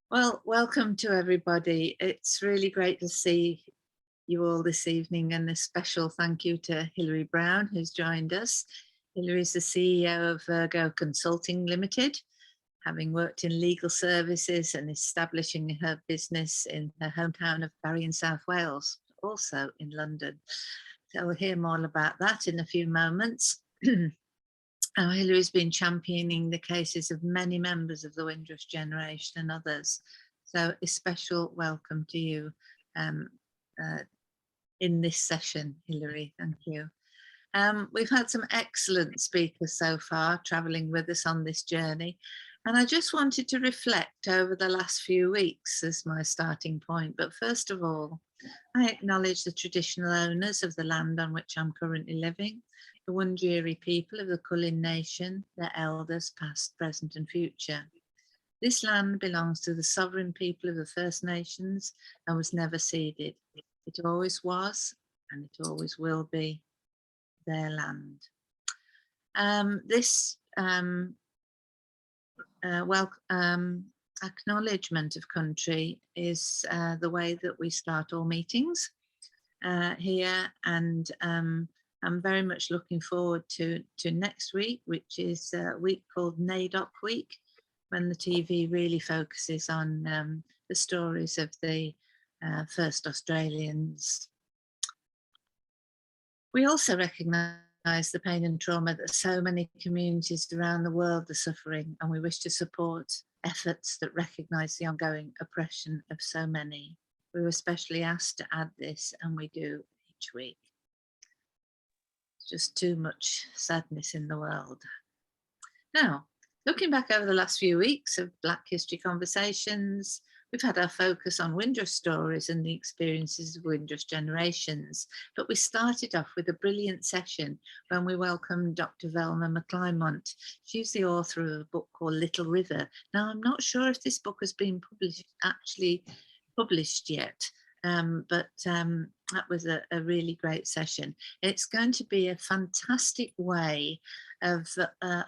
Well, welcome to everybody. It's really great to see you all this evening, and a special thank you to Hilary Brown, who's joined us. Hilary is the CEO of Virgo Consulting Limited, having worked in legal services and establishing her business in her hometown of Barry in South Wales, also in London. So we'll hear more about that in a few moments. Hilary's been championing the cases of many members of the Windrush generation and others. So a special welcome to you um, in this session, Hilary. Thank you. We've had some excellent speakers so far travelling with us on this journey. And I just wanted to reflect over the last few weeks as my starting point. But first of all, I acknowledge the traditional owners of the land on which I'm currently living, the Wurundjeri people of the Kulin Nation, their elders past, present and future. This land belongs to the sovereign people of the First Nations and was never ceded. It always was and it always will be their land. This acknowledgement of country is the way that we start all meetings here, and I'm very much looking forward to next week, which is a week called NAIDOC Week, when the TV really focuses on the stories of the first Australians. We also recognise the pain and trauma that so many communities around the world are suffering, and we wish to support efforts that recognise the ongoing oppression of so many. We were especially asked to add this, and we do each week. It's just too much sadness in the world. Now, looking back over the last few weeks of Black History Conversations, we've had our focus on Windrush stories and the experiences of Windrush generations, but we started off with a brilliant session when we welcomed Dr. Velma McClymont. She's the author of a book called Little River. Now, I'm not sure if this book has been published yet, but that was a really great session. It's going to be a fantastic way of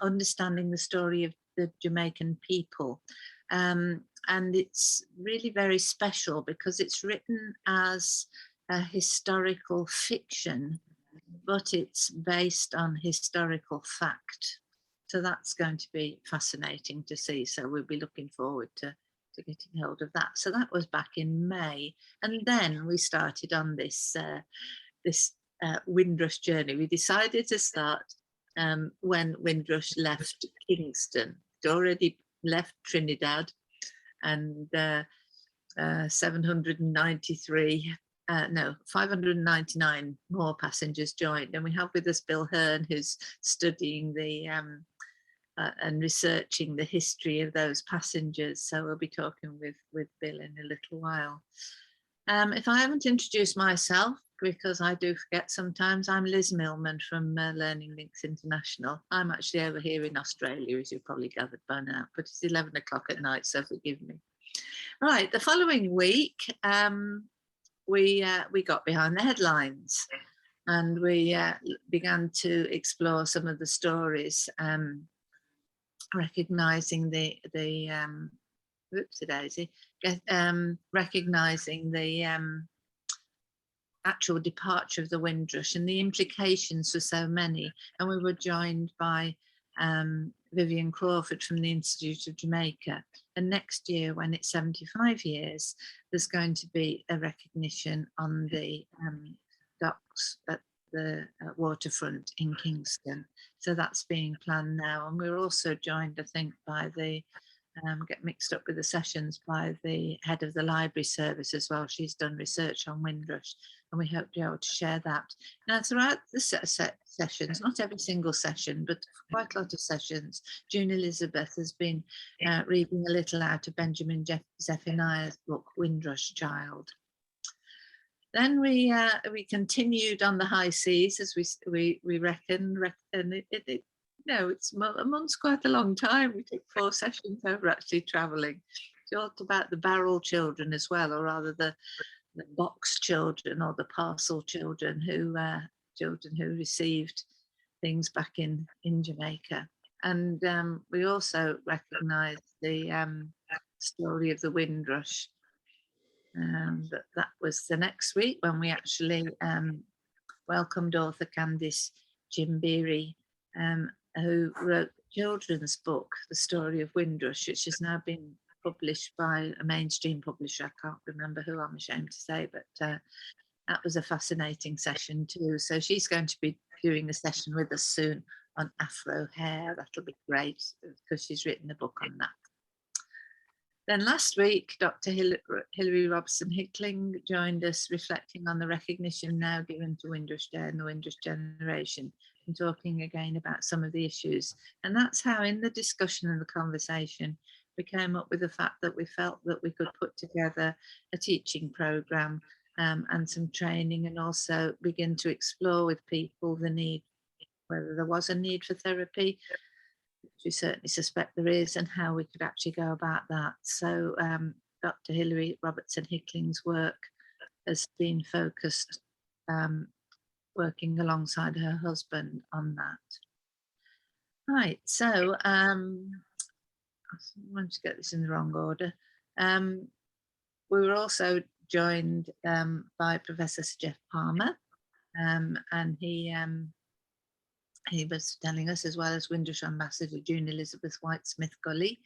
understanding the story of the Jamaican people. And it's really very special because it's written as a historical fiction, but it's based on historical fact. So that's going to be fascinating to see. So we'll be looking forward to getting hold of that. So that was back in May. And then we started on this Windrush journey. We decided to start when Windrush left Kingston. It already left Trinidad, and 599 more passengers joined. And we have with us Bill Hearn, who's studying the and researching the history of those passengers. So we'll be talking with Bill in a little while. If I haven't introduced myself, because I do forget sometimes, I'm Liz Millman from Learning Links International. I'm actually over here in Australia, as you probably gathered by now, but it's 11 o'clock at night, so forgive me. Right, the following week, we got behind the headlines, and we began to explore some of the stories, recognising recognising the actual departure of the Windrush and the implications for so many. And we were joined by Vivian Crawford from the Institute of Jamaica. And next year, when it's 75 years, there's going to be a recognition on the docks at the waterfront in Kingston. So that's being planned now. And we're also joined, I think, by the get mixed up with the sessions, by the head of the library service as well. She's done research on Windrush, and we hope to be able to share that. Now, throughout the sessions, not every single session, but quite a lot of sessions, June Elizabeth has been reading a little out of Benjamin Zephaniah's book, Windrush Child. Then we continued on the high seas, as we reckon, and it's a month's quite a long time. We took 4 sessions over actually travelling. We talked about the barrel children as well, or rather the box children or the parcel children who received things back in Jamaica. And we also recognised the story of the Windrush. That was the next week when we actually welcomed author Candice Jimbery, who wrote the children's book, The Story of Windrush, which has now been published by a mainstream publisher. I can't remember who, I'm ashamed to say, but that was a fascinating session too. So she's going to be doing a session with us soon on Afro hair. That'll be great because she's written a book on that. Then last week, Dr. Hilary Robertson Hickling joined us, reflecting on the recognition now given to Windrush Day and the Windrush generation, and talking again about some of the issues. And that's how, in the discussion and the conversation, we came up with the fact that we felt that we could put together a teaching programme and some training, and also begin to explore with people the need, whether there was a need for therapy, which we certainly suspect there is, and how we could actually go about that. So Dr. Hilary Robertson Hickling's work has been focused, working alongside her husband on that. Right, so I want to get this in the wrong order. We were also joined by Professor Sir Jeff Palmer, and he was telling us, as well as Windrush Ambassador June Elizabeth White-Smith Gully,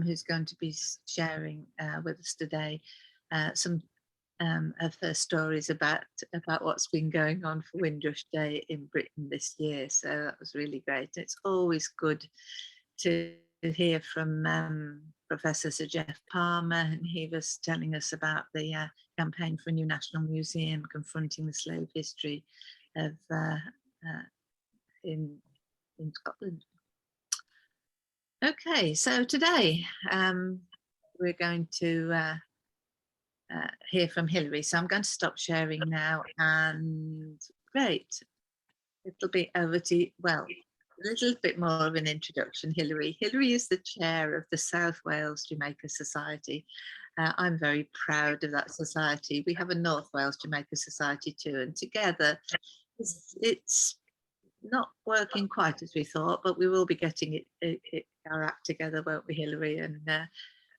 who's going to be sharing with us today some of her stories about what's been going on for Windrush Day in Britain this year. So that was really great. It's always good to hear from Professor Sir Jeff Palmer, and he was telling us about the campaign for a new national museum confronting the slave history of in Scotland. Okay, so today we're going to hear from Hilary. So I'm going to stop sharing now, and great, it'll be over to, well, a little bit more of an introduction. Hilary is the chair of the South Wales Jamaica Society. I'm very proud of that society. We have a North Wales Jamaica Society too, and together it's not working quite as we thought, but we will be getting our act together, won't we, Hilary? And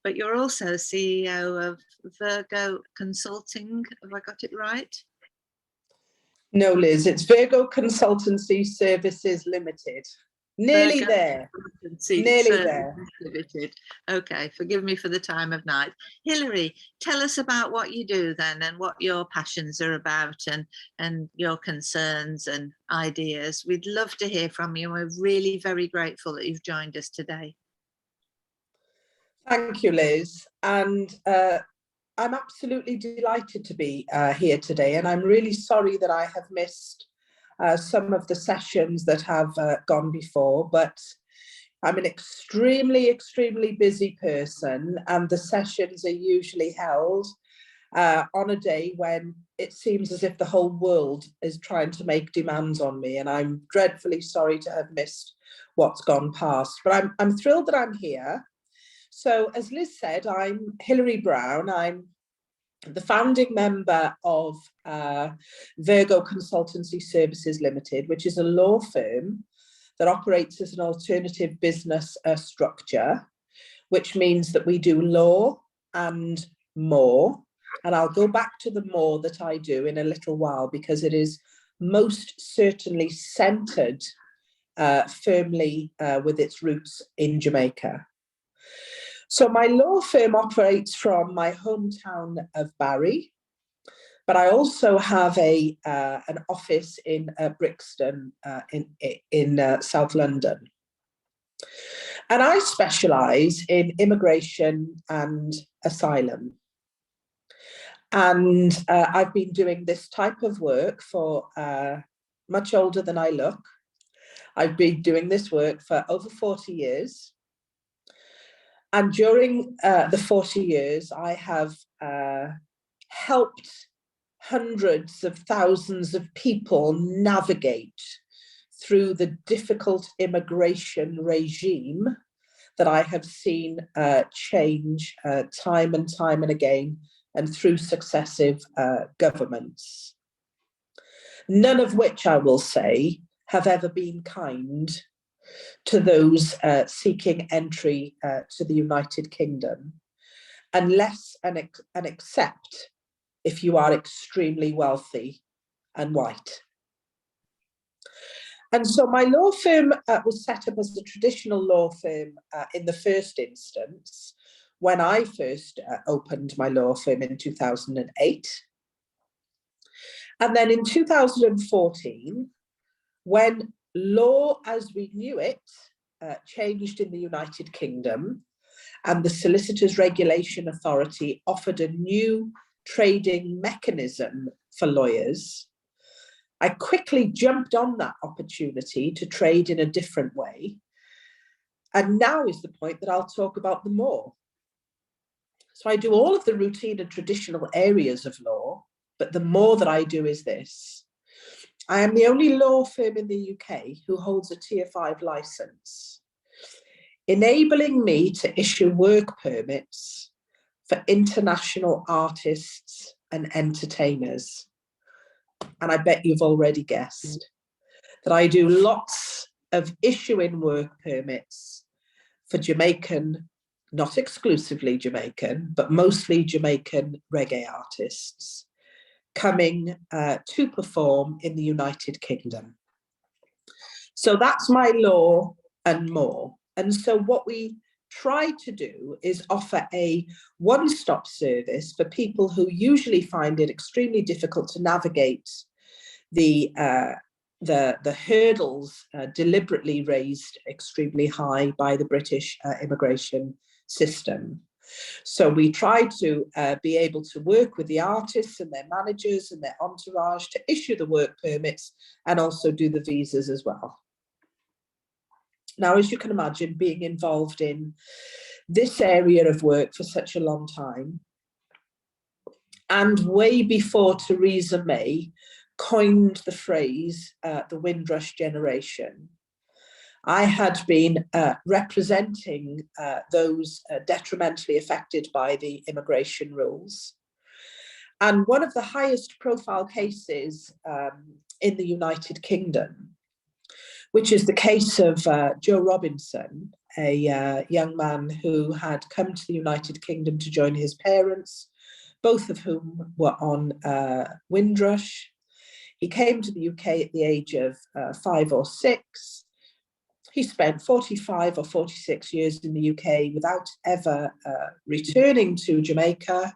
but you're also CEO of Virgo Consulting. Have I got it right? No, Liz, it's Virgo Consultancy Services Limited. Nearly Virgo there. Consultancy Nearly there. Limited. Okay, forgive me for the time of night. Hilary, tell us about what you do then, and what your passions are about, and your concerns and ideas. We'd love to hear from you. We're really very grateful that you've joined us today. Thank you, Liz. And I'm absolutely delighted to be here today, and I'm really sorry that I have missed some of the sessions that have gone before, but I'm an extremely busy person, and the sessions are usually held on a day when it seems as if the whole world is trying to make demands on me, and I'm dreadfully sorry to have missed what's gone past, but I'm thrilled that I'm here. So as Liz said, I'm Hilary Brown. I'm the founding member of Virgo Consultancy Services Limited, which is a law firm that operates as an alternative business structure, which means that we do law and more. And I'll go back to the more that I do in a little while, because it is most certainly centred firmly with its roots in Jamaica. So my law firm operates from my hometown of Barry, but I also have an office in Brixton in South London. And I specialise in immigration and asylum. And I've been doing this type of work for much older than I look. I've been doing this work for over 40 years. And during the 40 years, I have helped hundreds of thousands of people navigate through the difficult immigration regime that I have seen change time and time and again, and through successive governments. None of which, I will say, have ever been kind to those seeking entry to the United Kingdom. unless and except if you are extremely wealthy and white. And so my law firm was set up as a traditional law firm in the first instance, when I first opened my law firm in 2008. And then in 2014, when law as we knew it changed in the United Kingdom, and the Solicitors Regulation Authority offered a new trading mechanism for lawyers, I quickly jumped on that opportunity to trade in a different way. And now is the point that I'll talk about the more. So I do all of the routine and traditional areas of law, but the more that I do is this. I am the only law firm in the UK who holds a Tier 5 license, enabling me to issue work permits for international artists and entertainers. And I bet you've already guessed that I do lots of issuing work permits for Jamaican, not exclusively Jamaican, but mostly Jamaican reggae artists coming to perform in the United Kingdom. So that's my law and more. And so what we try to do is offer a one-stop service for people who usually find it extremely difficult to navigate the hurdles deliberately raised extremely high by the British immigration system. So we try to be able to work with the artists and their managers and their entourage to issue the work permits and also do the visas as well. Now, as you can imagine, being involved in this area of work for such a long time, and way before Theresa May coined the phrase, the Windrush generation, I had been representing those detrimentally affected by the immigration rules. And one of the highest profile cases in the United Kingdom, which is the case of Joe Robinson, a young man who had come to the United Kingdom to join his parents, both of whom were on Windrush. He came to the UK at the age of 5 or 6. He spent 45 or 46 years in the UK without ever returning to Jamaica.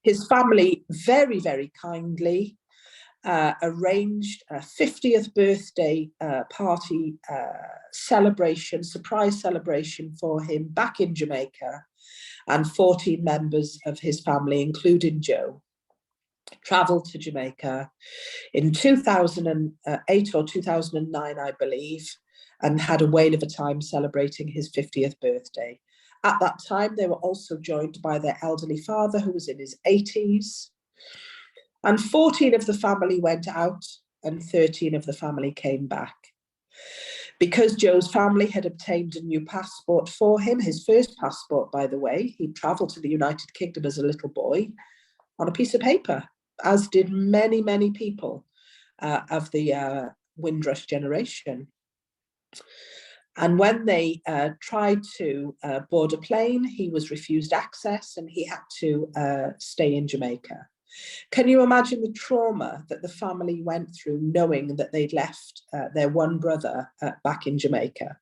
His family very, very kindly arranged a 50th birthday party celebration, surprise celebration for him back in Jamaica, and 14 members of his family, including Joe, travelled to Jamaica in 2008 or 2009, I believe, and had a whale of a time celebrating his 50th birthday. At that time, they were also joined by their elderly father, who was in his 80s. And 14 of the family went out and 13 of the family came back. Because Joe's family had obtained a new passport for him, his first passport, by the way, he travelled to the United Kingdom as a little boy on a piece of paper, as did many, many people of the Windrush generation. And when they tried to board a plane, he was refused access and he had to stay in Jamaica. Can you imagine the trauma that the family went through knowing that they'd left their one brother back in Jamaica?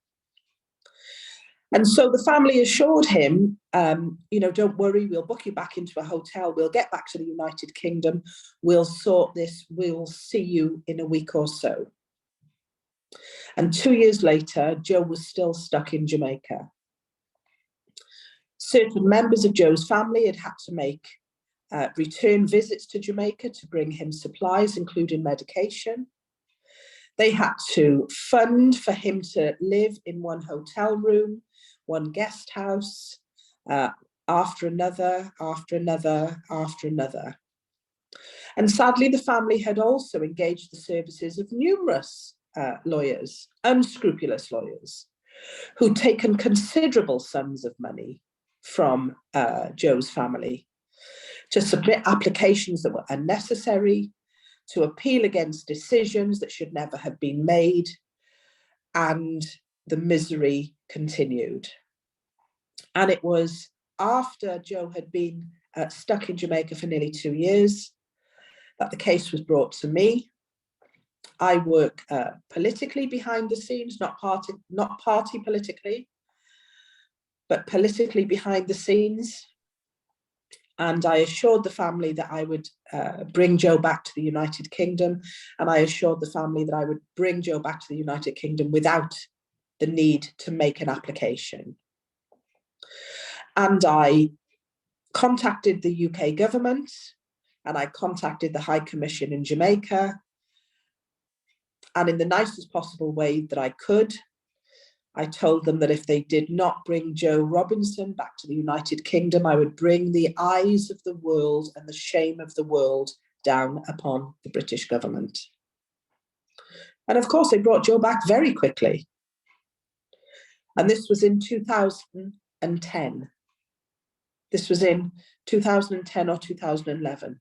And so the family assured him, don't worry, we'll book you back into a hotel. We'll get back to the United Kingdom. We'll sort this. We'll see you in a week or so. And 2 years later, Joe was still stuck in Jamaica. Certain members of Joe's family had to make return visits to Jamaica to bring him supplies, including medication. They had to fund for him to live in one hotel room, one guest house, after another, after another, after another. And sadly, the family had also engaged the services of numerous lawyers, unscrupulous lawyers, who'd taken considerable sums of money from Joe's family to submit applications that were unnecessary, to appeal against decisions that should never have been made, and the misery continued. And it was after Joe had been stuck in Jamaica for nearly 2 years, that the case was brought to me. I work politically behind the scenes, not party politically, but politically behind the scenes. And I assured the family that I would bring Joe back to the United Kingdom. And I assured the family that I would bring Joe back to the United Kingdom without the need to make an application. And I contacted the UK government, and I contacted the High Commission in Jamaica. And in the nicest possible way that I could, I told them that if they did not bring Joe Robinson back to the United Kingdom, I would bring the eyes of the world and the shame of the world down upon the British government. And of course, they brought Joe back very quickly. And this was in 2010. This was in 2010 or 2011,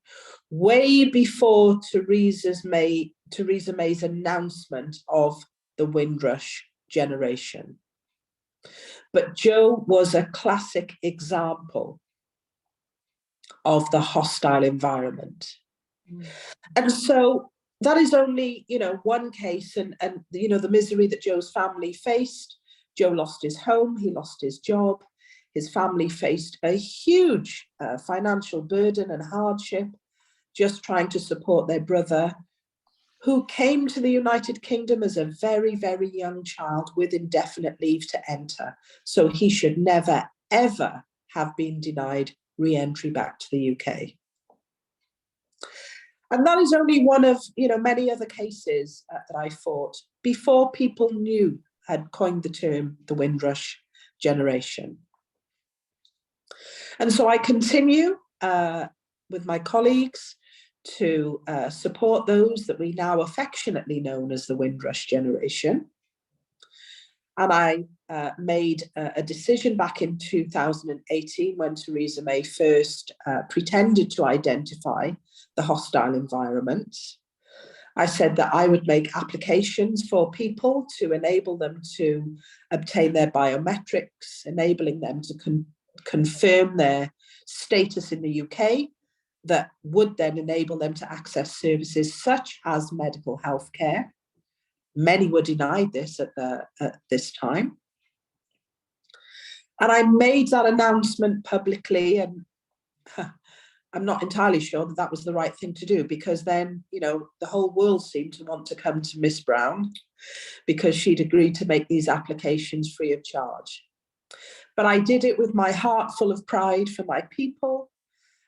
way before Theresa May's announcement of the Windrush generation. But Joe was a classic example of the hostile environment. And so that is only, one case, and the misery that Joe's family faced. Joe lost his home, he lost his job, his family faced a huge financial burden and hardship just trying to support their brother, who came to the United Kingdom as a very, very young child with indefinite leave to enter. So he should never, ever have been denied re-entry back to the UK. And that is only one of many other cases that I fought before people had coined the term the Windrush generation. And so I continue with my colleagues to support those that we now affectionately know as the Windrush generation. And I made a decision back in 2018 when Theresa May first pretended to identify the hostile environment. I said that I would make applications for people to enable them to obtain their biometrics, enabling them to confirm their status in the UK, that would then enable them to access services such as medical health care. Many were denied this at this time. And I made that announcement publicly, and I'm not entirely sure that that was the right thing to do, because then, the whole world seemed to want to come to Miss Brown because she'd agreed to make these applications free of charge. But I did it with my heart full of pride for my people.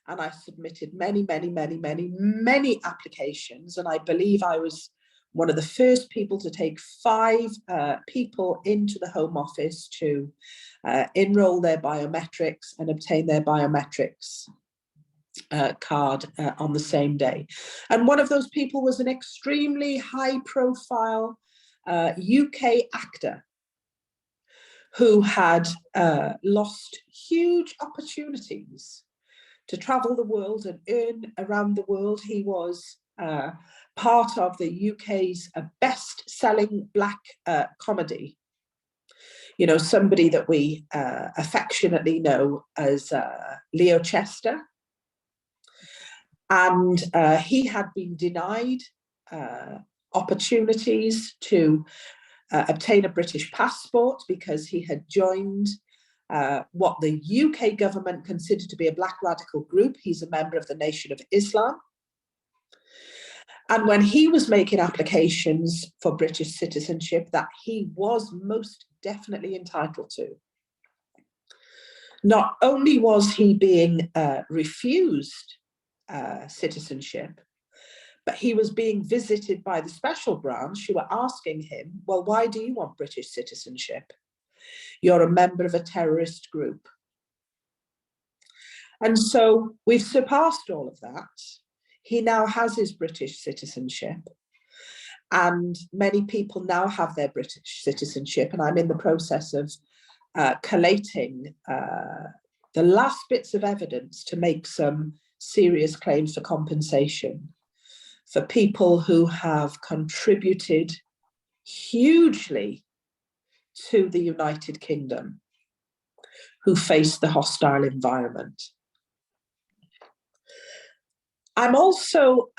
And I submitted many, many, many, many, many applications. And I believe I was one of the first people to take 5 people into the Home Office to enroll their biometrics and obtain their biometrics card on the same day. And one of those people was an extremely high-profile UK actor who had lost huge opportunities to travel the world and earn around the world. He was part of the UK's best-selling black comedy. Somebody that we affectionately know as Leo Chester. And he had been denied opportunities to obtain a British passport because he had joined what the UK government considered to be a black radical group. He's a member of the Nation of Islam. And when he was making applications for British citizenship that he was most definitely entitled to, not only was he being refused citizenship, but he was being visited by the special branch who were asking him, well, why do you want British citizenship? You're a member of a terrorist group. And so we've surpassed all of that. He now has his British citizenship, and many people now have their British citizenship, and I'm in the process of collating the last bits of evidence to make some serious claims for compensation for people who have contributed hugely to the United Kingdom. who face the hostile environment. I'm also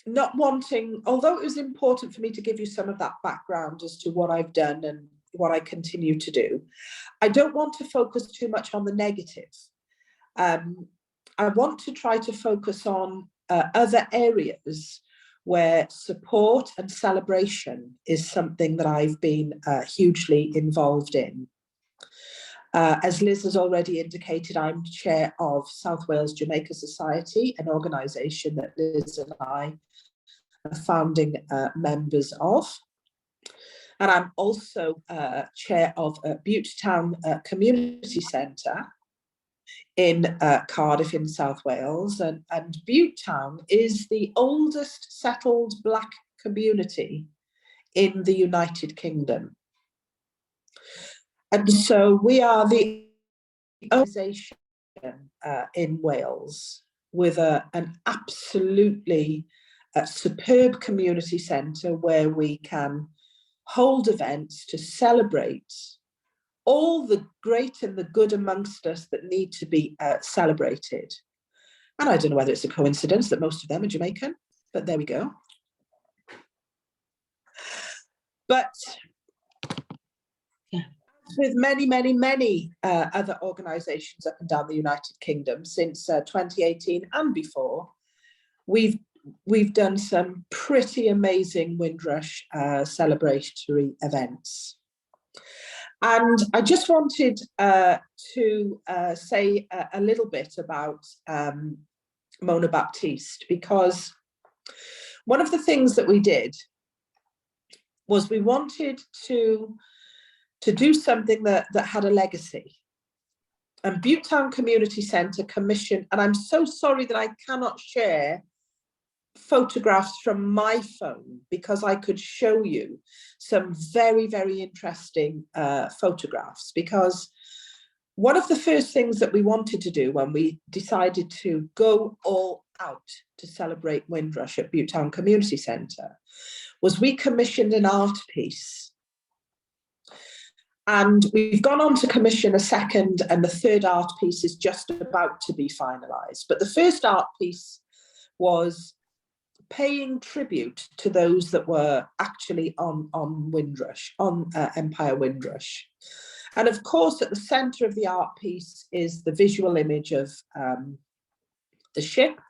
not wanting, although it was important for me to give you some of that background as to what I've done and what I continue to do, I don't want to focus too much on the negative. I want to try to focus on other areas where support and celebration is something that I've been hugely involved in. As Liz has already indicated, I'm chair of South Wales Jamaica Society, an organisation that Liz and I are founding members of. And I'm also chair of Bute Town Community Centre in Cardiff in South Wales. And Bute Town is the oldest settled Black community in the United Kingdom. And so we are the organisation in Wales with an absolutely superb community centre where we can hold events to celebrate all the great and the good amongst us that need to be celebrated. And I don't know whether it's a coincidence that most of them are Jamaican, but there we go. But with many, many, many other organisations up and down the United Kingdom since 2018 and before, we've done some pretty amazing Windrush celebratory events. And I just wanted to say a little bit about Mona Baptiste, because one of the things that we did was we wanted to do something that had a legacy. And Bute Town Community Centre commissioned, and I'm so sorry that I cannot share photographs from my phone because I could show you some very, very interesting photographs, because one of the first things that we wanted to do when we decided to go all out to celebrate Windrush at Bute Town Community Centre was we commissioned an art piece. And we've gone on to commission a second, and the third art piece is just about to be finalised. But the first art piece was paying tribute to those that were actually on Windrush, on Empire Windrush. And of course, at the centre of the art piece is the visual image of the ship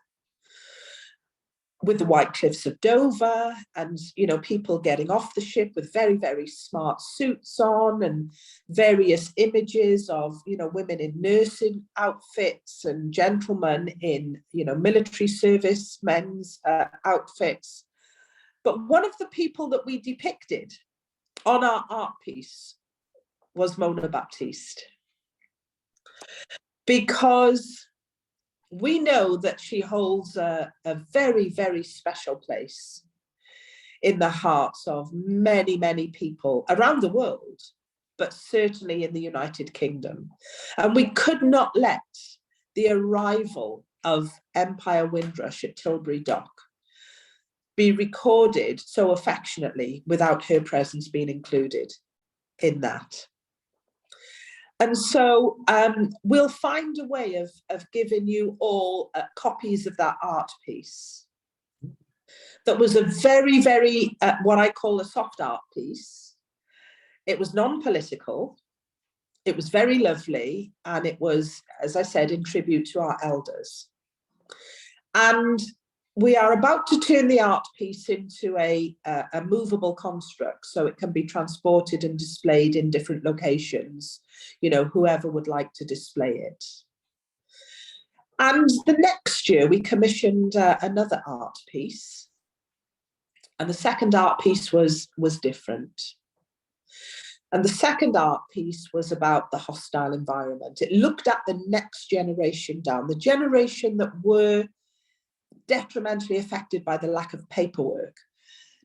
with the white cliffs of Dover, and people getting off the ship with very, very smart suits on, and various images of women in nursing outfits and gentlemen in military service men's outfits. But one of the people that we depicted on our art piece was Mona Baptiste, because we know that she holds a very, very special place in the hearts of many, many people around the world, but certainly in the United Kingdom. And we could not let the arrival of Empire Windrush at Tilbury Dock be recorded so affectionately without her presence being included in that. And so we'll find a way of giving you all copies of that art piece. That was a very, very, what I call a soft art piece. It was non-political. It was very lovely. And it was, as I said, in tribute to our elders. And we are about to turn the art piece into a movable construct, so it can be transported and displayed in different locations, whoever would like to display it. And the next year we commissioned another art piece, and the second art piece was different. And the second art piece was about the hostile environment. It looked at the next generation down, the generation that were detrimentally affected by the lack of paperwork,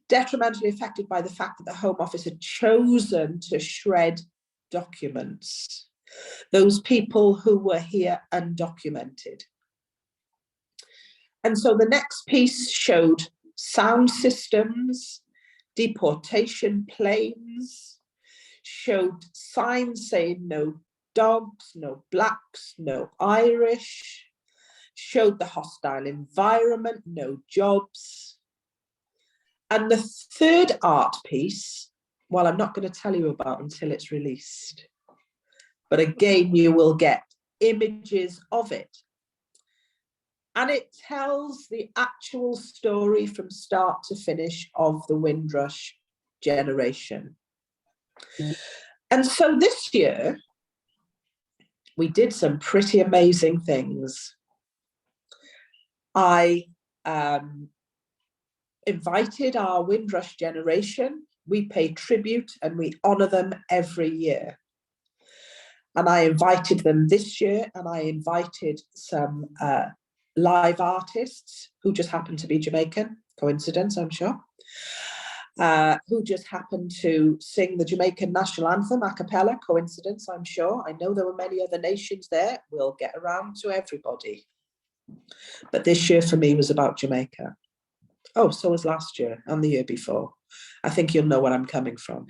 detrimentally affected by the fact that the Home Office had chosen to shred documents, those people who were here undocumented. And so the next piece showed sound systems, deportation planes, showed signs saying no dogs, no blacks, no Irish. Showed the hostile environment, no jobs. And the third art piece, well, I'm not going to tell you about until it's released. But again, you will get images of it. And it tells the actual story from start to finish of the Windrush generation. And so this year, we did some pretty amazing things. I invited our Windrush generation. We pay tribute and we honor them every year. And I invited them this year, and I invited some live artists who just happened to be Jamaican, coincidence, I'm sure, who just happened to sing the Jamaican national anthem a cappella, coincidence, I'm sure. I know there were many other nations there. We'll get around to everybody. But this year for me was about Jamaica. Oh, so was last year and the year before. I think you'll know where I'm coming from.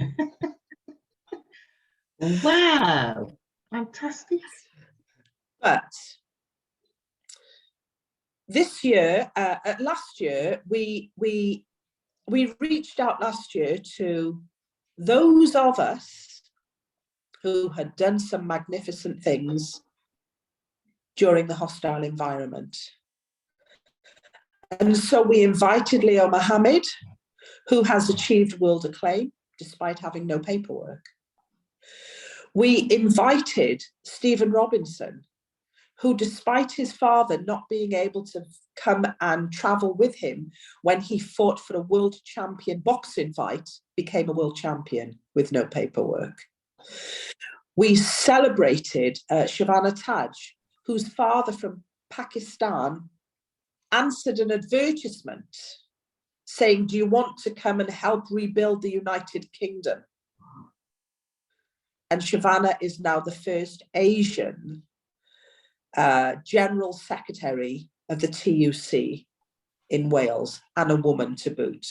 Wow, fantastic. But this year, last year, we reached out last year to those of us who had done some magnificent things during the hostile environment. And so we invited Leo Mohammed, who has achieved world acclaim despite having no paperwork. We invited Stephen Robinson, who, despite his father not being able to come and travel with him when he fought for a world champion boxing fight, became a world champion with no paperwork. We celebrated Shavana Taj, whose father from Pakistan answered an advertisement saying, "Do you want to come and help rebuild the United Kingdom?" And Shavana is now the first Asian General Secretary of the TUC in Wales, and a woman to boot.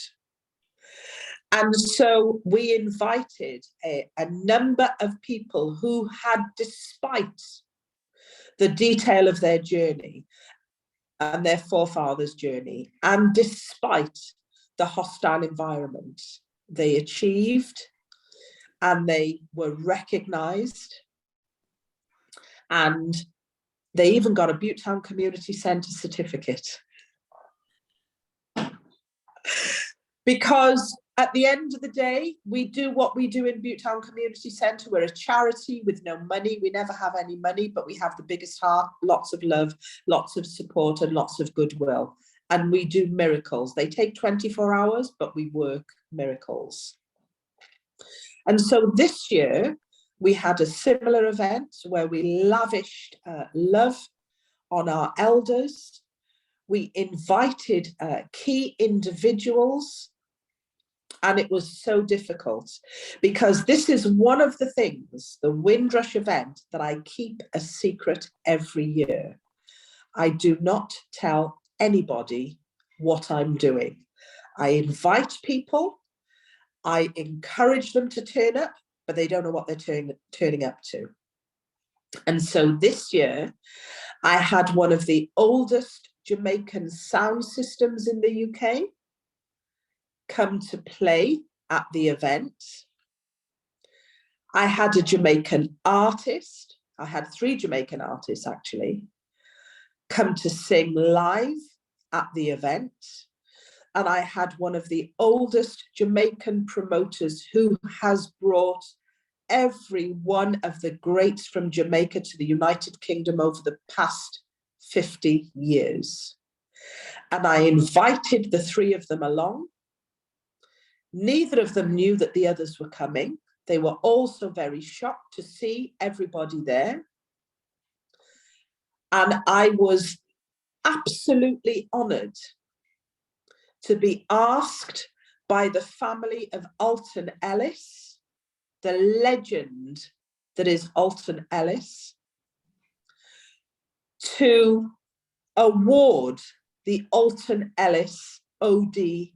And so we invited a number of people who had, despite the detail of their journey and their forefathers' journey, and despite the hostile environment, they achieved and they were recognized, and they even got a Butetown Community Centre certificate. Because at the end of the day, we do what we do in Butetown Community Centre. We're a charity with no money. We never have any money, but we have the biggest heart, lots of love, lots of support, and lots of goodwill. And we do miracles. They take 24 hours, but we work miracles. And so this year, we had a similar event where we lavished love on our elders. We invited key individuals, and it was so difficult because this is one of the things, the Windrush event, that I keep a secret every year. I do not tell anybody what I'm doing. I invite people, I encourage them to turn up, but they don't know what they're turning up to. And so this year, I had one of the oldest Jamaican sound systems in the UK come to play at the event. I had a Jamaican artist, I had 3 Jamaican artists actually, come to sing live at the event. And I had one of the oldest Jamaican promoters who has brought every one of the greats from Jamaica to the United Kingdom over the past 50 years. And I invited the 3 of them along. Neither of them knew that the others were coming. They were also very shocked to see everybody there. And I was absolutely honoured to be asked by the family of Alton Ellis, the legend that is Alton Ellis, to award the Alton Ellis OD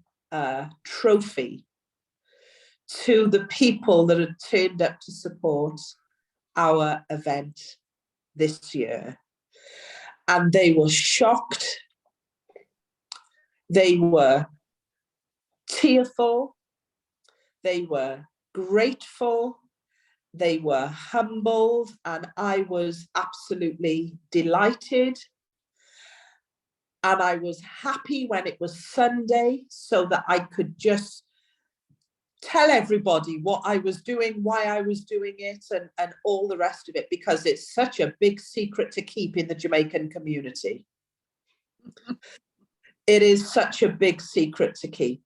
trophy to the people that had turned up to support our event this year. And they were shocked. They were tearful. They were grateful. They were humbled. And I was absolutely delighted. And I was happy when it was Sunday so that I could just tell everybody what I was doing, why I was doing it, and all the rest of it, because it's such a big secret to keep in the Jamaican community. It is such a big secret to keep.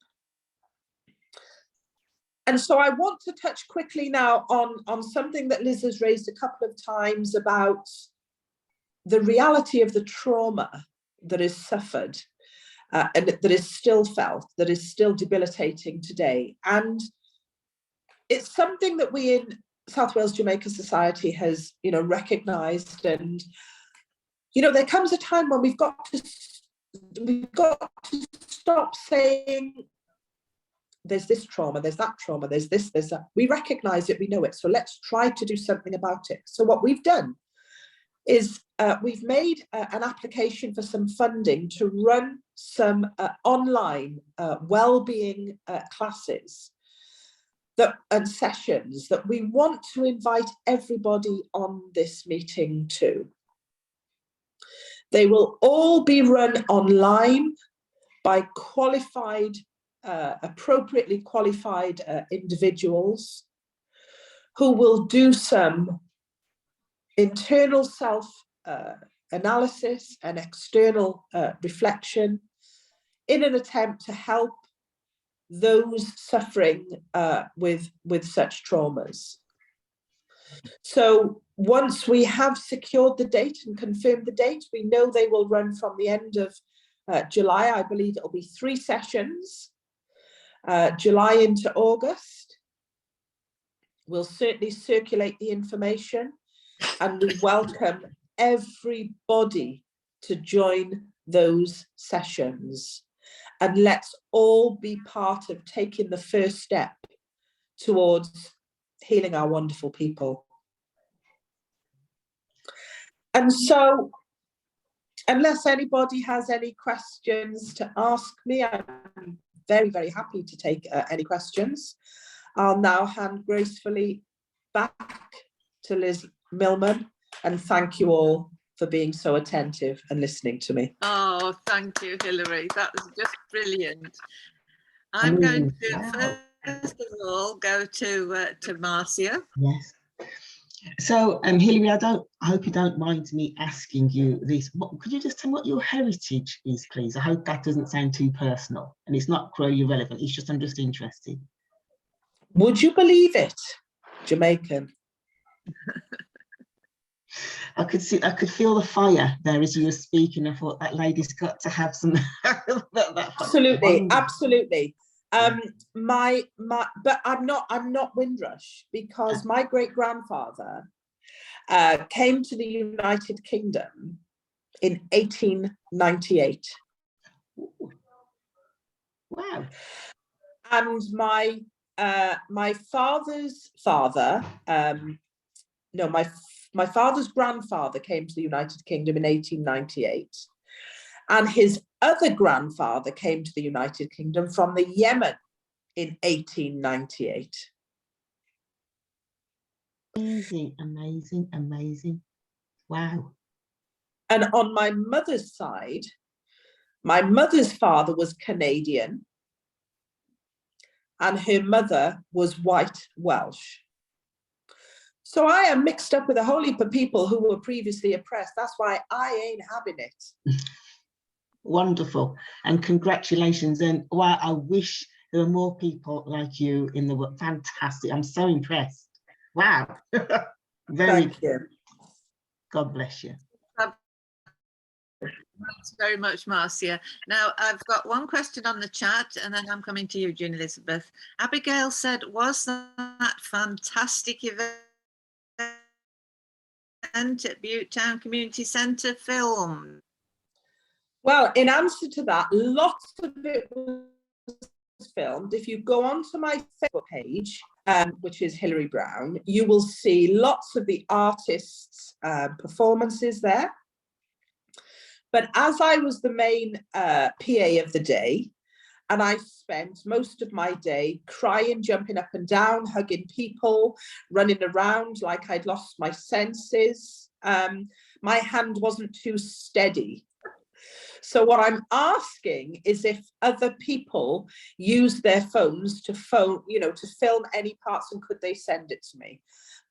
And so I want to touch quickly now on something that Liz has raised a couple of times about the reality of the trauma that is suffered and that is still felt, that is still debilitating today. And it's something that we in South Wales Jamaica Society has, recognised. And, there comes a time when we've got to stop saying there's this trauma, there's that trauma, there's this, there's that. We recognise it, we know it. So let's try to do something about it. So what we've done is we've made an application for some funding to run some online wellbeing classes and sessions that we want to invite everybody on this meeting to. They will all be run online by qualified, appropriately qualified individuals who will do some internal self-analysis and external reflection in an attempt to help those suffering with such traumas. So once we have secured the date and confirmed the date, we know they will run from the end of July. I believe it'll be 3 sessions, July into August. We'll certainly circulate the information, and we welcome everybody to join those sessions. And let's all be part of taking the first step towards healing our wonderful people. And so, unless anybody has any questions to ask me, I'm very, very happy to take any questions. I'll now hand gracefully back to Liz Millman, and thank you all for being so attentive and listening to me. Oh, thank you, Hilary. That was just brilliant. I'm going to first of all go to Marcia. Yes. So, Hilary, I hope you don't mind me asking you this. Could you just tell me what your heritage is, please? I hope that doesn't sound too personal, and it's not really relevant. It's just I'm just interested. Would you believe it? Jamaican. I could feel the fire there as you were speaking. I thought that lady's got to have some. Absolutely, absolutely. But I'm not Windrush, because my great-grandfather came to the United Kingdom in 1898. Wow. And my father's father, my father's grandfather came to the United Kingdom in 1898. And his other grandfather came to the United Kingdom from the Yemen in 1898. Amazing, amazing, amazing. Wow. And on my mother's side, my mother's father was Canadian, and her mother was white Welsh. So I am mixed up with a whole heap of people who were previously oppressed. That's why I ain't having it. Wonderful, and congratulations. And wow, I wish there were more people like you in the world. Fantastic. I'm so impressed. Wow. Thank you. God bless you. Thanks very much, Marcia. Now, I've got one question on the chat, and then I'm coming to you, Jean Elizabeth. Abigail said, was that fantastic event at Butetown Community Centre filmed? Well, in answer to that, lots of it was filmed, if you go onto my Facebook page, which is Hilary Brown, you will see lots of the artists' performances there. But as I was the main PA of the day, and I spent most of my day crying, jumping up and down, hugging people, running around like I'd lost my senses, my hand wasn't too steady. So what I'm asking is if other people use their phones to to film any parts, and could they send it to me?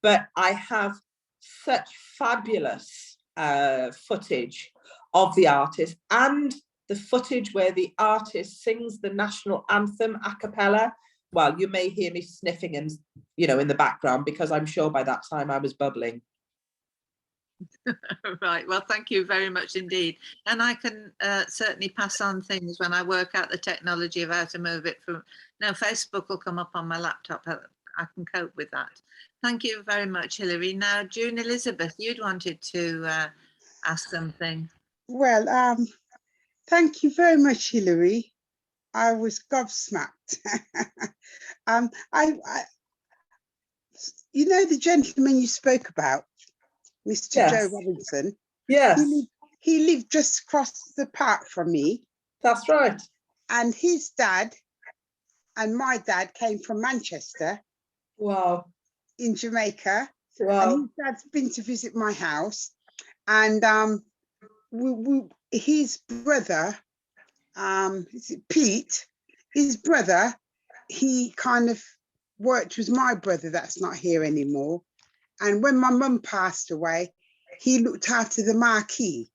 But I have such fabulous footage of the artist, and the footage where the artist sings the national anthem a cappella. Well, you may hear me sniffing and, in the background, because I'm sure by that time I was bubbling. Right. Well, thank you very much indeed. And I can certainly pass on things when I work out the technology of how to move it from. No, Facebook will come up on my laptop. I can cope with that. Thank you very much, Hilary. Now, June Elizabeth, you'd wanted to ask something. Well, thank you very much, Hilary. I was gobsmacked. The gentleman you spoke about, Mr. Yes. Joe Robinson. Yes. He lived just across the park from me. That's right. And his dad and my dad came from Manchester. Wow. In Jamaica. Wow. And his dad's been to visit my house. And his brother, is it Pete? His brother, he kind of worked with my brother that's not here anymore. And when my mum passed away, he looked after the marquee.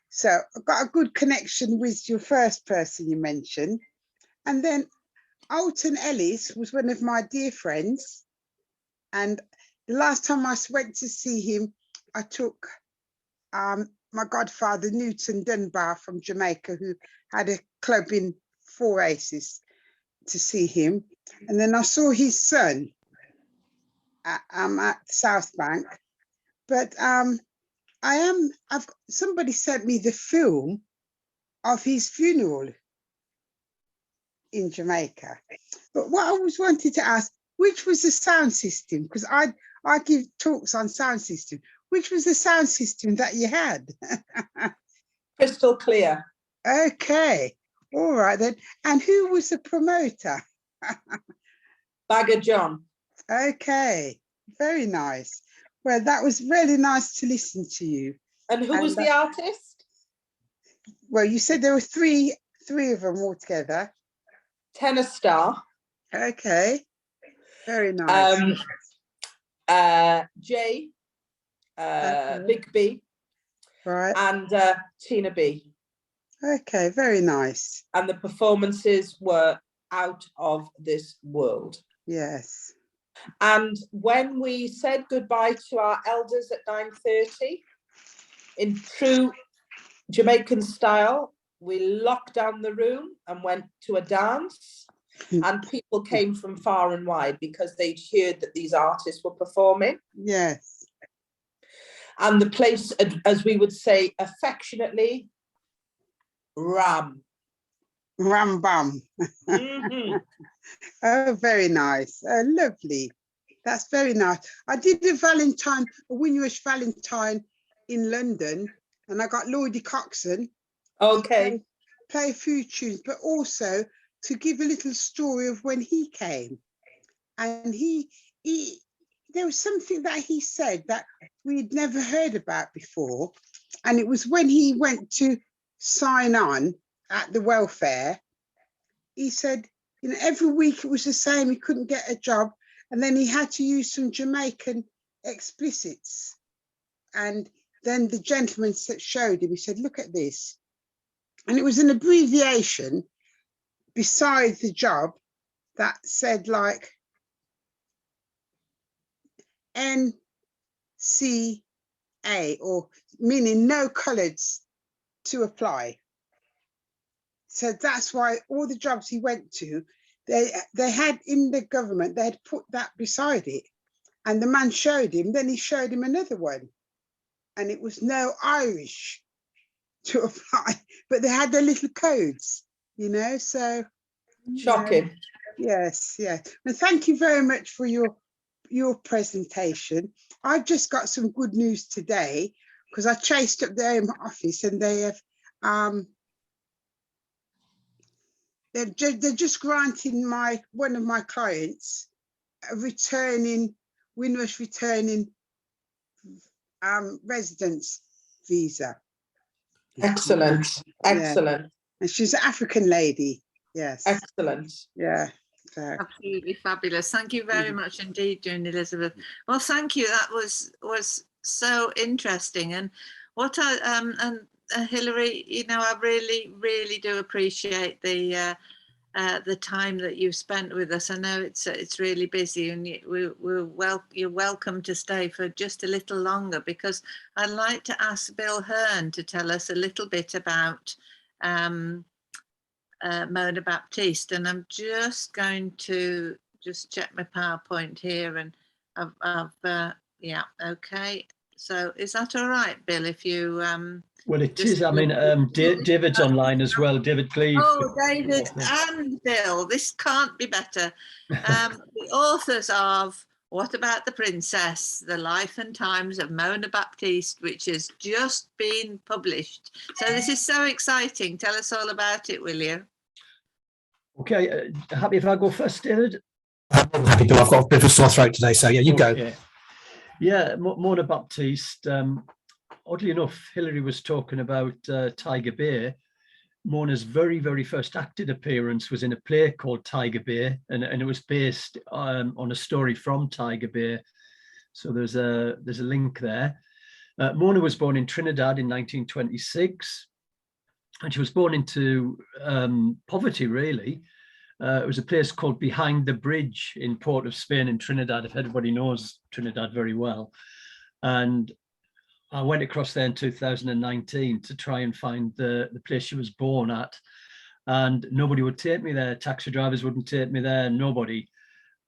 So I got a good connection with your first person you mentioned. And then Alton Ellis was one of my dear friends. And the last time I went to see him, I took my godfather, Newton Dunbar from Jamaica, who had a club in Four Aces, to see him. And then I saw his son at South Bank. But somebody sent me the film of his funeral in Jamaica. But what I was wanting to ask, which was the sound system? Because I give talks on sound system. Which was the sound system that you had? Crystal clear. Okay, all right then. And who was the promoter? Bagger John. Okay, very nice. Well, that was really nice to listen to you. And who was the artist? Well, you said there were three of them all together. Tenor Star. Okay, very nice. Jay, Okay. Big B, Right. and Tina B. Okay, very nice. And the performances were out of this world. Yes. And when we said goodbye to our elders at 9:30, in true Jamaican style, we locked down the room and went to a dance. And people came from far and wide because they'd heard that these artists were performing. Yes. And the place, as we would say affectionately, ram. Ram bam. Mm-hmm. Oh, very nice. Oh, lovely. That's very nice. I did a Windrush Valentine in London, and I got Lloydie Coxon. Okay. Play a few tunes, but also to give a little story of when he came. And there was something that he said that we'd never heard about before. And it was when he went to sign on at the welfare, he said, every week it was the same, he couldn't get a job. And then he had to use some Jamaican explicits. And then the gentleman showed him, he said, look at this. And it was an abbreviation beside the job that said like NCA, or meaning no colours to apply. So that's why all the jobs he went to, they had in the government, they had put that beside it. And the man showed him, then he showed him another one. And it was no Irish to apply, but they had their little codes, so Shocking. Yes, yeah. And thank you very much for your presentation. I've just got some good news today because I chased up their office and they have they're just granting one of my clients a Windrush returning residence visa. Excellent. Excellent. Yeah. And she's an African lady. Yes. Excellent. Yeah. Absolutely fabulous. Thank you very much indeed, June Elizabeth. Well, thank you. That was so interesting. And what I Hilary, you know, I really do appreciate the time that you've spent with us. I know it's really busy, and you're welcome to stay for just a little longer, because I'd like to ask Bill Hearn to tell us a little bit about Mona Baptiste, and I'm just going to check my PowerPoint here, and yeah, okay. So is that all right, Bill? If you well, it is. I mean, David's online as well. David Cleave. Oh, David and Bill, this can't be better. The authors of What About the Princess? The Life and Times of Mona Baptiste, which has just been published. So this is so exciting. Tell us all about it, will you? Okay, happy if I go first, David? I'm happy to. I've got a bit of a sore throat today, so yeah, you go. Yeah, Mona Baptiste. Oddly enough, Hilary was talking about Tiger Bay. Mona's very first acted appearance was in a play called Tiger Bay, and it was based on a story from Tiger Bay. So there's a link there. Mona was born in Trinidad in 1926, and she was born into poverty, really. It was a place called Behind the Bridge in Port of Spain in Trinidad, if everybody knows Trinidad very well. And I went across there in 2019 to try and find the place she was born at, and nobody would take me there. Taxi drivers wouldn't take me there, nobody.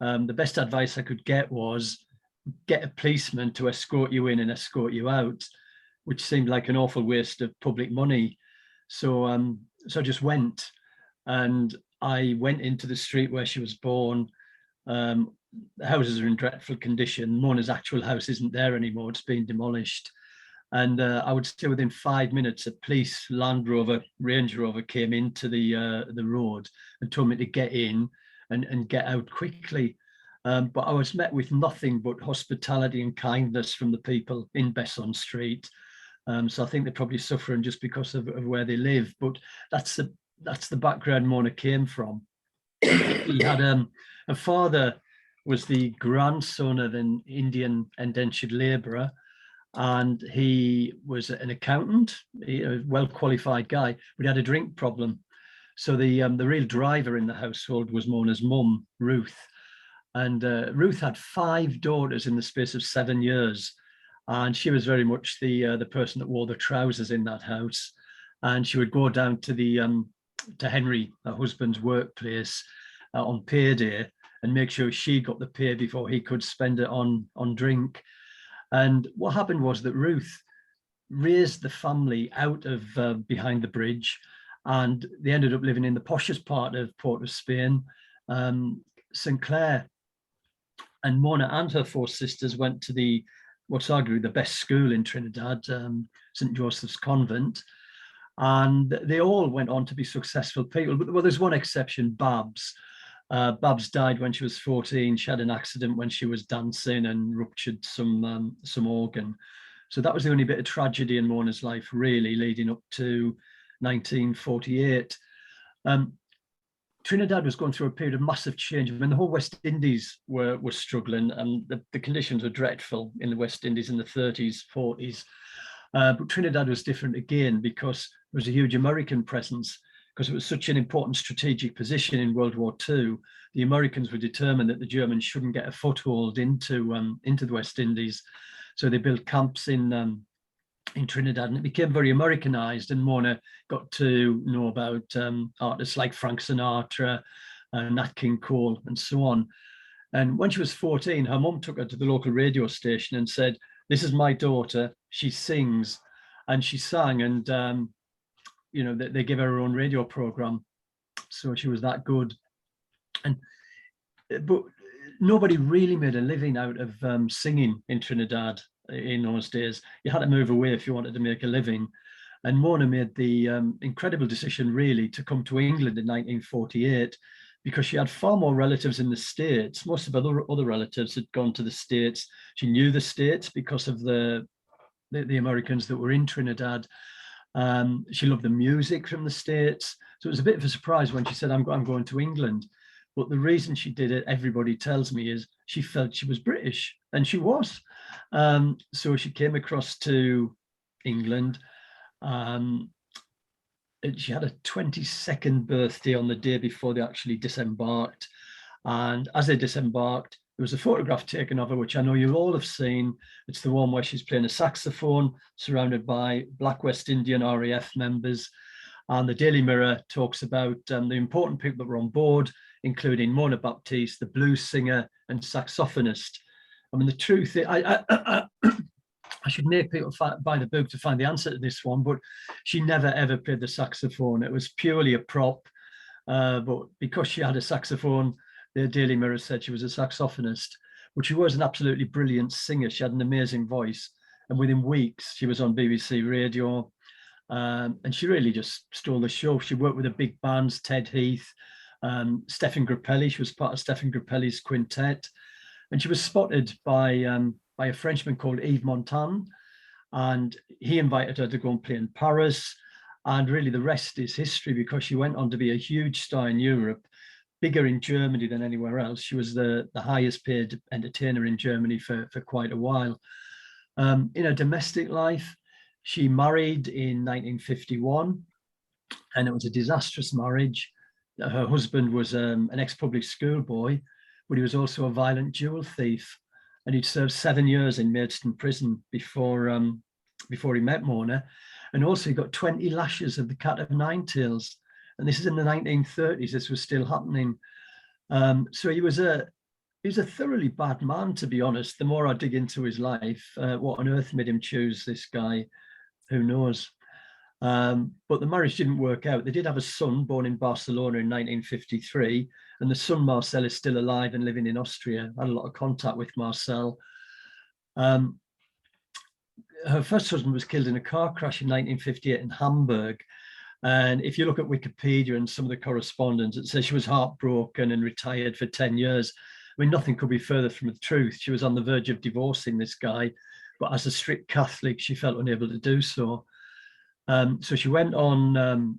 The best advice I could get was get a policeman to escort you in and escort you out, which seemed like an awful waste of public money. So I just went, and I went into the street where she was born. The houses are in dreadful condition. Mona's actual house isn't there anymore, it's been demolished. And I would say within 5 minutes, a police Land Rover, Range Rover came into the road and told me to get in and get out quickly. But I was met with nothing but hospitality and kindness from the people in Besson Street. So I think they're probably suffering just because of where they live. But that's the background Mona came from. He had a father was the grandson of an Indian indentured labourer, and he was an accountant, a well-qualified guy, but he had a drink problem. So the real driver in the household was Mona's mum, Ruth. And Ruth had 5 daughters in the space of 7 years. And she was very much the person that wore the trousers in that house. And she would go down to Henry, her husband's workplace, on payday, and make sure she got the pay before he could spend it on drink. And what happened was that Ruth raised the family out of Behind the Bridge, and they ended up living in the poshest part of Port of Spain, St. Clair. And Mona and her 4 sisters went to what's arguably the best school in Trinidad, St. Joseph's Convent. And they all went on to be successful people. But well, there's one exception, Babs. Babs died when she was 14. She had an accident when she was dancing and ruptured some organ. So that was the only bit of tragedy in Mona's life, really, leading up to 1948. Trinidad was going through a period of massive change. I mean, the whole West Indies were struggling, and the conditions were dreadful in the West Indies in the 30s, 40s. But Trinidad was different again because there was a huge American presence. Because it was such an important strategic position in World War II, the Americans were determined that the Germans shouldn't get a foothold into the West Indies. So they built camps in Trinidad, and it became very Americanized. And Mona got to know about artists like Frank Sinatra, Nat King Cole, and so on. And when she was 14, her mum took her to the local radio station and said, "This is my daughter. She sings," and she sang, and you know, they gave her own radio program. So she was that good. And but nobody really made a living out of singing in Trinidad in those days. You had to move away if you wanted to make a living. And Mona made the incredible decision, really, to come to England in 1948, because she had far more relatives in the States. Most of her other relatives had gone to the States. She knew the States because of the Americans that were in Trinidad. She loved the music from the States. So it was a bit of a surprise when she said, I'm going to England. But the reason she did it, everybody tells me, is she felt she was British, and she was. So she came across to England. She had a 22nd birthday on the day before they actually disembarked. And as they disembarked, there was a photograph taken of her, which I know you all have seen. It's the one where she's playing a saxophone, surrounded by Black West Indian RAF members. And the Daily Mirror talks about the important people that were on board, including Mona Baptiste, the blues singer and saxophonist. I mean, the truth is, I should make people buy the book to find the answer to this one, but she never ever played the saxophone. It was purely a prop. But because she had a saxophone, the Daily Mirror said she was a saxophonist, but she was an absolutely brilliant singer. She had an amazing voice. And within weeks, she was on BBC Radio. And she really just stole the show. She worked with the big bands, Ted Heath, Stephen Grappelli. She was part of Stephen Grappelli's quintet. And she was spotted by a Frenchman called Yves Montand. And he invited her to go and play in Paris. And really the rest is history, because she went on to be a huge star in Europe, bigger in Germany than anywhere else. She was the highest paid entertainer in Germany for quite a while. In her domestic life, she married in 1951, and it was a disastrous marriage. Her husband was an ex-public school boy, but he was also a violent jewel thief, and he'd served 7 years in Maidstone prison before he met Mona. And also he got 20 lashes of the cat of nine tails. And this is in the 1930s, this was still happening. So he was a thoroughly bad man, to be honest. The more I dig into his life, what on earth made him choose this guy? Who knows? But the marriage didn't work out. They did have a son born in Barcelona in 1953, and the son Marcel is still alive and living in Austria. I had a lot of contact with Marcel. Her first husband was killed in a car crash in 1958 in Hamburg. And if you look at Wikipedia and some of the correspondence, it says she was heartbroken and retired for 10 years. I mean, nothing could be further from the truth. She was on the verge of divorcing this guy, but as a strict Catholic, she felt unable to do so. So she went on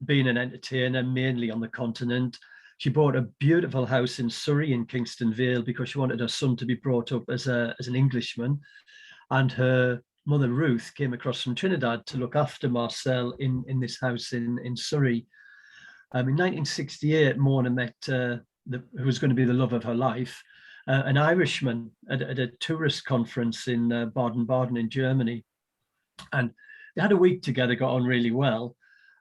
being an entertainer, mainly on the continent. She bought a beautiful house in Surrey in Kingston Vale because she wanted her son to be brought up as an Englishman. And her mother, Ruth, came across from Trinidad to look after Marcel in this house in Surrey. In 1968, Mona met who was going to be the love of her life, an Irishman at a tourist conference in Baden-Baden in Germany. And they had a week together, got on really well.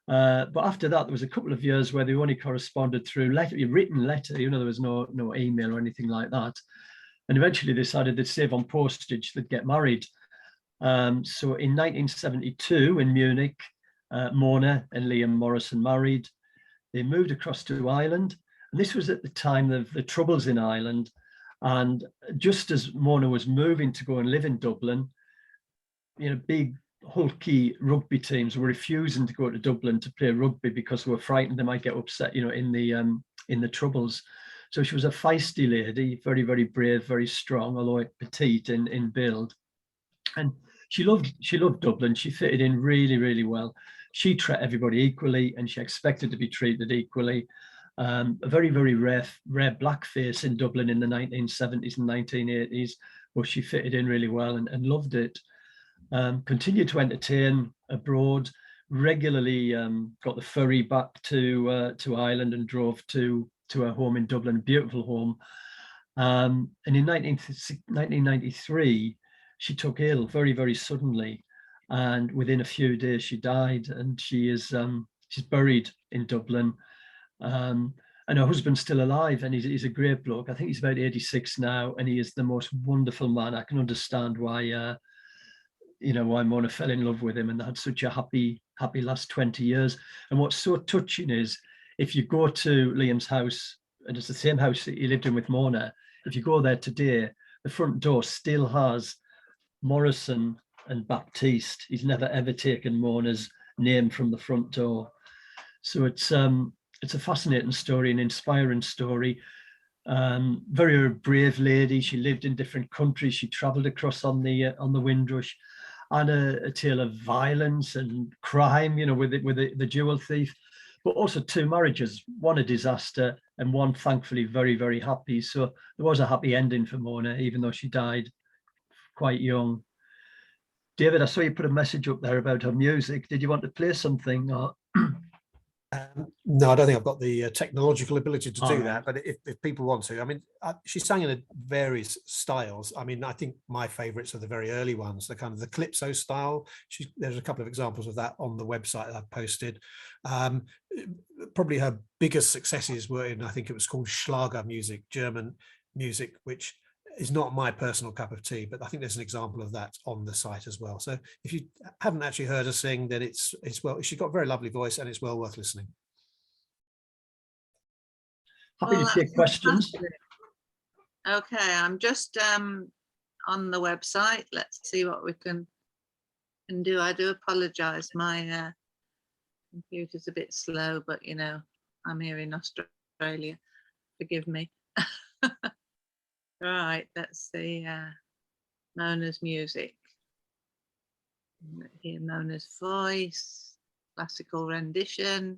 But after that, there was a couple of years where they only corresponded through written letter, there was no email or anything like that. And eventually they decided they'd save on postage, they'd get married. So in 1972 in Munich, Mona and Liam Morrison married. They moved across to Ireland. And this was at the time of the Troubles in Ireland. And just as Mona was moving to go and live in Dublin, big hulky rugby teams were refusing to go to Dublin to play rugby because they were frightened they might get upset, in the Troubles. So she was a feisty lady, very, very brave, very strong, although petite in build. And she loved Dublin. She fitted in really, really well. She treated everybody equally, and she expected to be treated equally. A very, very rare black face in Dublin in the 1970s and 1980s, but she fitted in really well and loved it. Continued to entertain abroad, regularly got the ferry back to Ireland and drove to her home in Dublin, beautiful home. And in 1993, she took ill very, very suddenly. And within a few days, she died, and she's buried in Dublin. And her husband's still alive, and he's a great bloke. I think he's about 86 now, and he is the most wonderful man. I can understand why why Mona fell in love with him and had such a happy last 20 years. And what's so touching is if you go to Liam's house and it's the same house that he lived in with Mona. If you go there today, the front door still has Morrison and Baptiste. He's never ever taken Mona's name from the front door. So it's a fascinating story, an inspiring story. Very brave lady. She lived in different countries. She travelled across on the Windrush, and a tale of violence and crime, you know, with the jewel thief, but also 2 marriages, one a disaster and one thankfully very, very happy. So there was a happy ending for Mona, even though she died quite young. David, I saw you put a message up there about her music. Did you want to play something? Or No, I don't think I've got the technological ability to do All right. that, but if people want to, I mean, she sang in various styles. I mean, I think my favorites are the very early ones, the kind of the calypso style. There's a couple of examples of that on the website that I've posted. Probably her biggest successes were in, I think it was called Schlager music, German music, which is not my personal cup of tea, but I think there's an example of that on the site as well. So if you haven't actually heard her sing, then it's well, she's got a very lovely voice and it's well worth listening. happy to take questions. Fantastic. Okay, I'm just on the website. Let's see what we can do. I do apologize. My computer's a bit slow, but you know, I'm here in Australia. Forgive me. Right, let's see. Mona's music. Hear Mona's voice, classical rendition.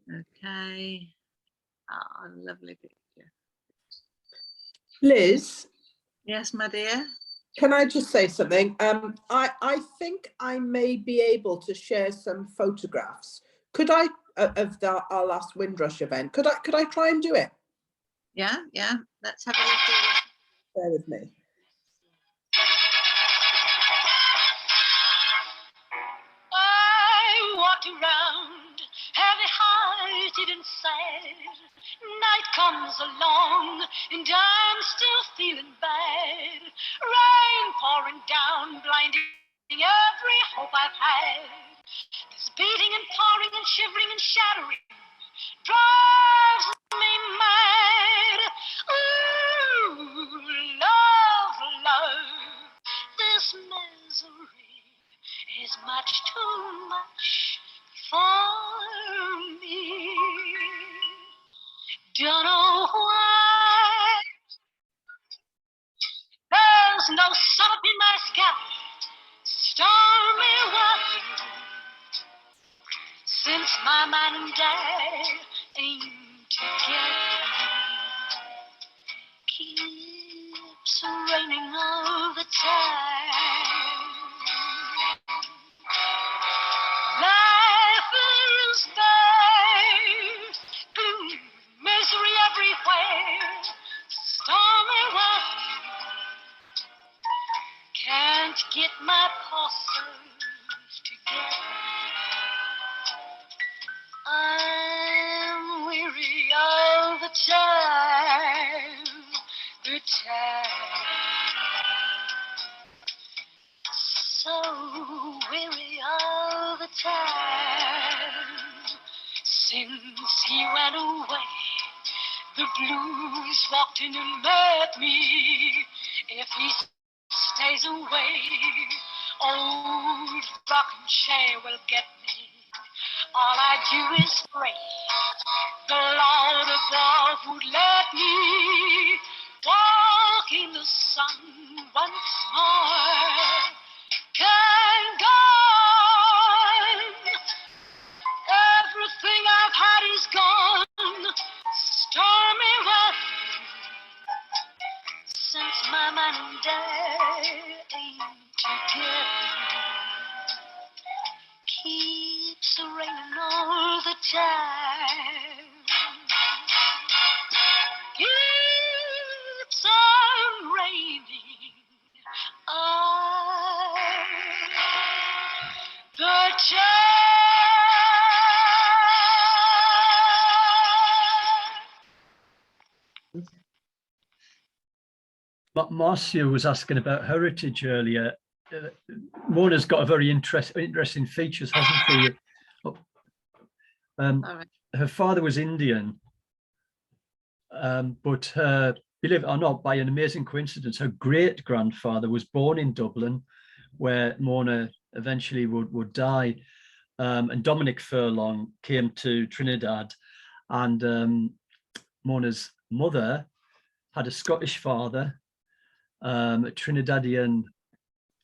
Okay. Oh, lovely picture. Liz, Yes, my dear. can I just say something? I think I may be able to share some photographs. Could I of our last Windrush event? Could I try and do it? Yeah. Let's have a look at it. Bear with me. I walked around, heavy-hearted and sad. Night comes along, and I'm still feeling bad. Rain pouring down, blinding every hope I've had. This beating and pouring and shivering and shattering drives me mad. Ooh, love, this misery is much too much for me. Don't know why there's no sun up in my sky. Stormy weather since my man and I ain't together. Keeps raining all the time. Life is there, gloom, misery everywhere. Stormy weather, can't get my pulses together. I'm weary all the time, so weary all the time. Since he went away, the blues walked in and met me. If he stays away, old rocking chair will get me. All I do is pray the Lord above would let me walk in the sun once more. Thank God, everything I've had is gone. Stormy weather since my man and I ain't together. Keeps raining all the time. Keeps on raining all the time. Marcia was asking about heritage earlier. Mona's got a very interesting features, hasn't she? All right. Her father was Indian, but her, believe it or not, by an amazing coincidence, her great grandfather was born in Dublin, where Mona eventually would die. And Dominic Furlong came to Trinidad, and Mona's mother had a Scottish father, a Trinidadian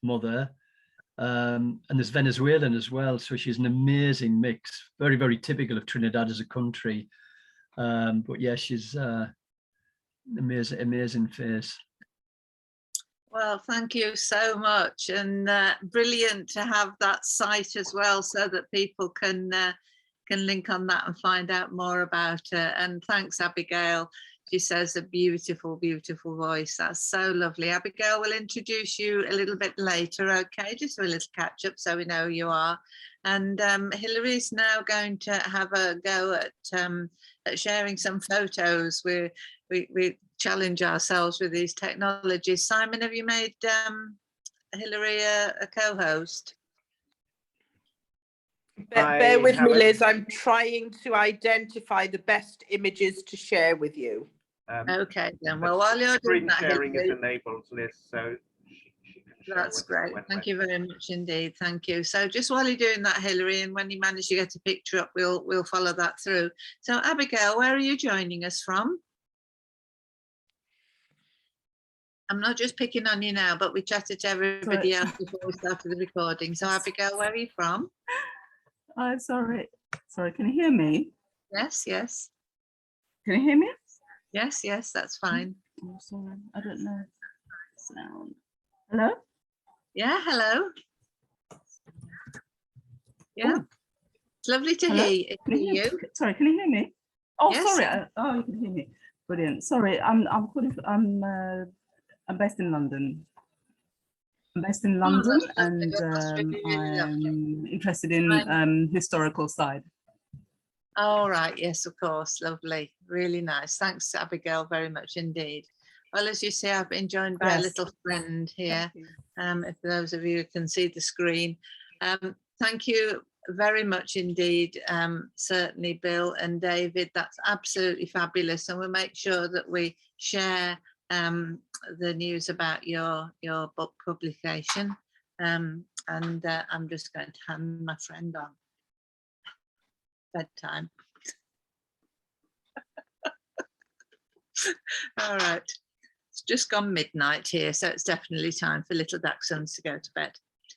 mother, and there's Venezuelan as well. So she's an amazing mix, very, very typical of Trinidad as a country. But yeah, she's amazing face. Well, thank you so much, and brilliant to have that site as well, so that people can link on that and find out more about her. And thanks, Abigail. She says a beautiful, beautiful voice. That's so lovely. Abigail will introduce you a little bit later, okay? Just a little catch up so we know who you are. And Hilary's now going to have a go at sharing some photos. We challenge ourselves with these technologies. Simon, have you made Hilary a co-host? Bear with me, Liz. I'm trying to identify the best images to share with you. Okay, then. Well, while you're doing that, sharing is Hilary, enabled, Liz, so she can share that's with us great. when Thank we're- you very much indeed. Thank you. So just while you're doing that, Hilary, and when you manage to get a picture up, we'll follow that through. So Abigail, where are you joining us from? I'm not just picking on you now, but we chatted to everybody else before we started the recording. So Abigail, where are you from? Sorry, can you hear me? Yes, yes. Can you hear me? Yes, yes, that's fine. Oh, sorry, I don't know. Sound. Hello? Yeah, hello. Yeah, Oh. it's lovely to Hello? hear you. Sorry, can you hear me? Oh, Yes. sorry. Oh, you can hear me. Brilliant. Sorry, I'm calling. I'm based in London. I'm based in London, that's lovely. and That's really, really lovely. I'm interested in historical side. All right, yes, of course, lovely, really nice. Thanks, Abigail, very much indeed. Well, as you see, I've been joined by a Yes. little friend here. Thank you. If those of you who can see the screen, thank you very much indeed. Certainly, Bill and David, that's absolutely fabulous, and we'll make sure that we share the news about your book publication. And I'm just going to hand my friend on. Bedtime. All right, it's just gone midnight here, so it's definitely time for little dachshunds to go to bed.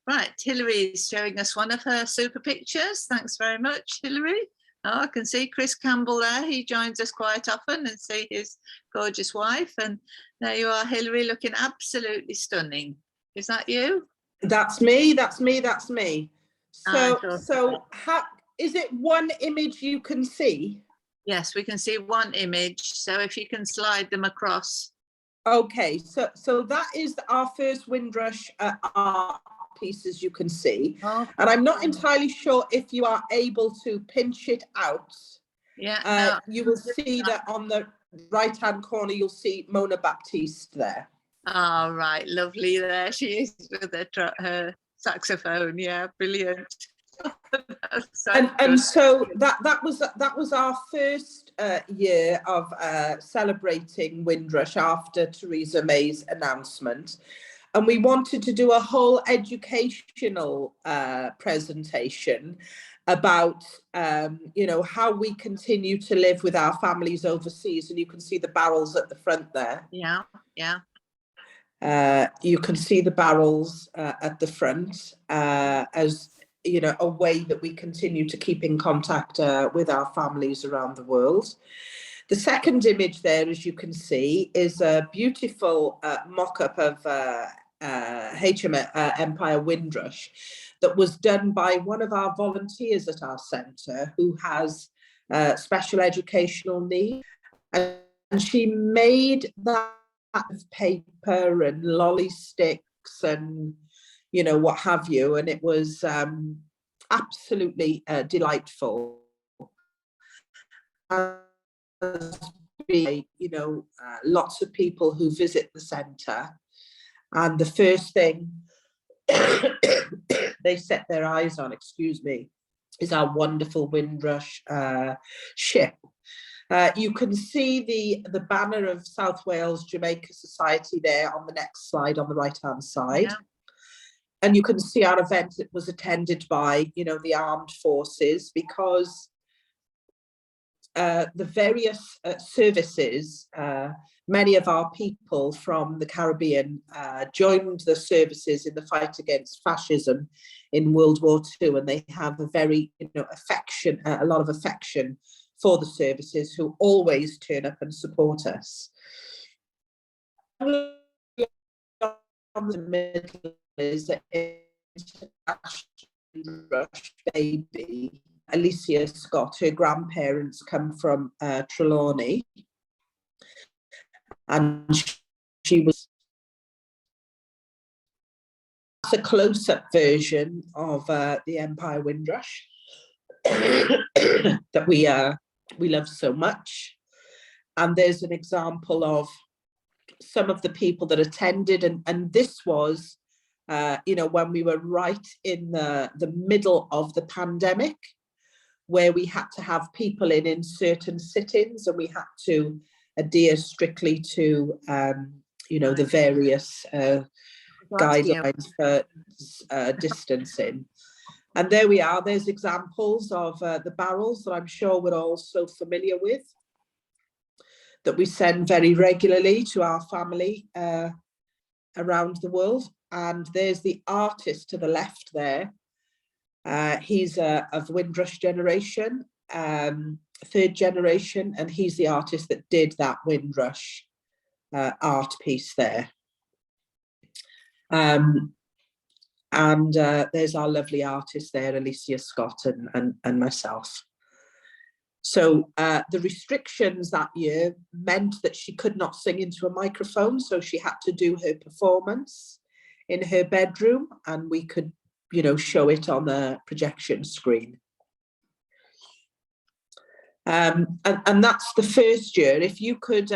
Right, Hilary is showing us one of her super pictures. Thanks very much, Hilary. Oh, I can see Chris Campbell there. He joins us quite often, and see his gorgeous wife. And there you are, Hilary, looking absolutely stunning. Is that you? That's me. That's me. That's me. I So, thought how is it? One image you can see. Yes, we can see one image. So if you can slide them across. Okay, so that is our first Windrush art piece, as you can see. Oh, And I'm not entirely sure if you are able to pinch it out. yeah. No, You will see that on the right-hand corner, you'll see Mona Baptiste there. all right, lovely. There she is with her saxophone. Yeah, brilliant. So And good. so that was our first year of celebrating Windrush after Theresa May's announcement, and we wanted to do a whole educational presentation about how we continue to live with our families overseas, and you can see the barrels at the front there. Yeah, yeah. You can see the barrels at the front as a way that we continue to keep in contact with our families around the world. The second image there, as you can see, is a beautiful mock-up of HM Empire Windrush that was done by one of our volunteers at our centre who has special educational needs. And she made that of paper and lolly sticks and what have you, and it was absolutely delightful. Lots of people who visit the centre, and the first thing they set their eyes on, is our wonderful Windrush ship. You can see the banner of South Wales Jamaica Society there on the next slide on the right-hand side. Yeah. And you can see our event that was attended by, you know, the armed forces, because the various services, many of our people from the Caribbean joined the services in the fight against fascism in World War II, and they have a very, you know, a lot of affection for the services, who always turn up and support us. On the middle is Windrush baby, Alicia Scott. Her grandparents come from Trelawney, and she was a close-up version of the Empire Windrush that we love so much. And there's an example of some of the people that attended, and this was you know, when we were right in the middle of the pandemic, where we had to have people in certain sittings, and we had to adhere strictly to you know, the various guidelines for distancing. And there we are. There's examples of the barrels that I'm sure we're all so familiar with, that we send very regularly to our family around the world. And there's the artist to the left there. He's of Windrush generation, 3rd generation, and he's the artist that did that Windrush art piece there. And there's our lovely artist there, Alicia Scott, and myself. So the restrictions that year meant that she could not sing into a microphone, so she had to do her performance in her bedroom, and we could, you know, show it on the projection screen. And that's the first year. If you could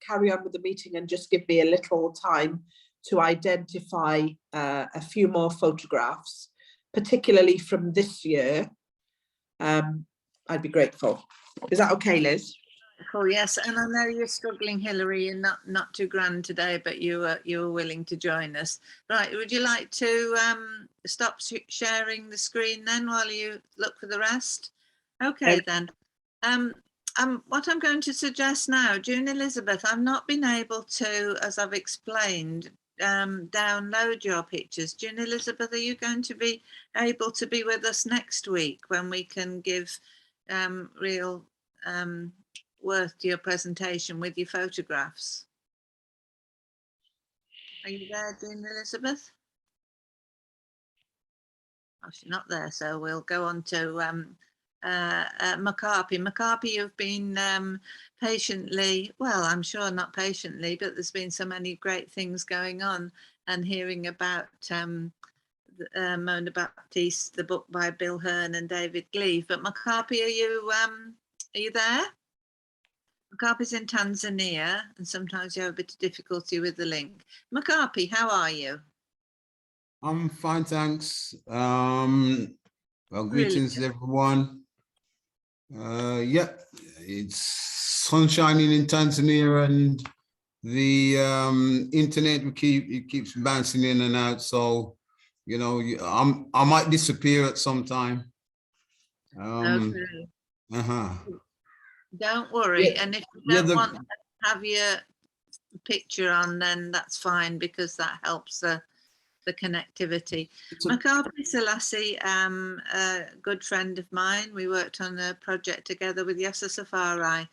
carry on with the meeting and just give me a little time to identify a few more photographs, particularly from this year, I'd be grateful. Is that okay, Liz? Oh yes, and I know you're struggling, Hilary, and not too grand today, but you were willing to join us. Right, would you like to stop sharing the screen then while you look for the rest? Okay then. What I'm going to suggest now, June Elizabeth, I've not been able to, as I've explained, download your pictures. June Elizabeth, are you going to be able to be with us next week when we can give real worth to your presentation with your photographs? Are you there, June Elizabeth? Oh, she's not there, so we'll go on to Macarpi. Macarpi, you've been patiently, well, I'm sure not patiently, but there's been so many great things going on, and hearing about Mona Baptiste, the book by Bill Hearn and David Gleave. But Macarpi, are you there? Macarpi's in Tanzania, and sometimes you have a bit of difficulty with the link. Macarpi, how are you? I'm fine, thanks. Well, greetings, everyone. Yeah, it's sun shining in Tanzania, and the internet it keeps bouncing in and out. So, you know, I might disappear at some time. Okay. Uh-huh. Don't worry, Yeah, and if you don't want to have your picture on, then that's fine, because that helps the connectivity. Macarpi Selassie, a good friend of mine. We worked on a project together with Yasa Safari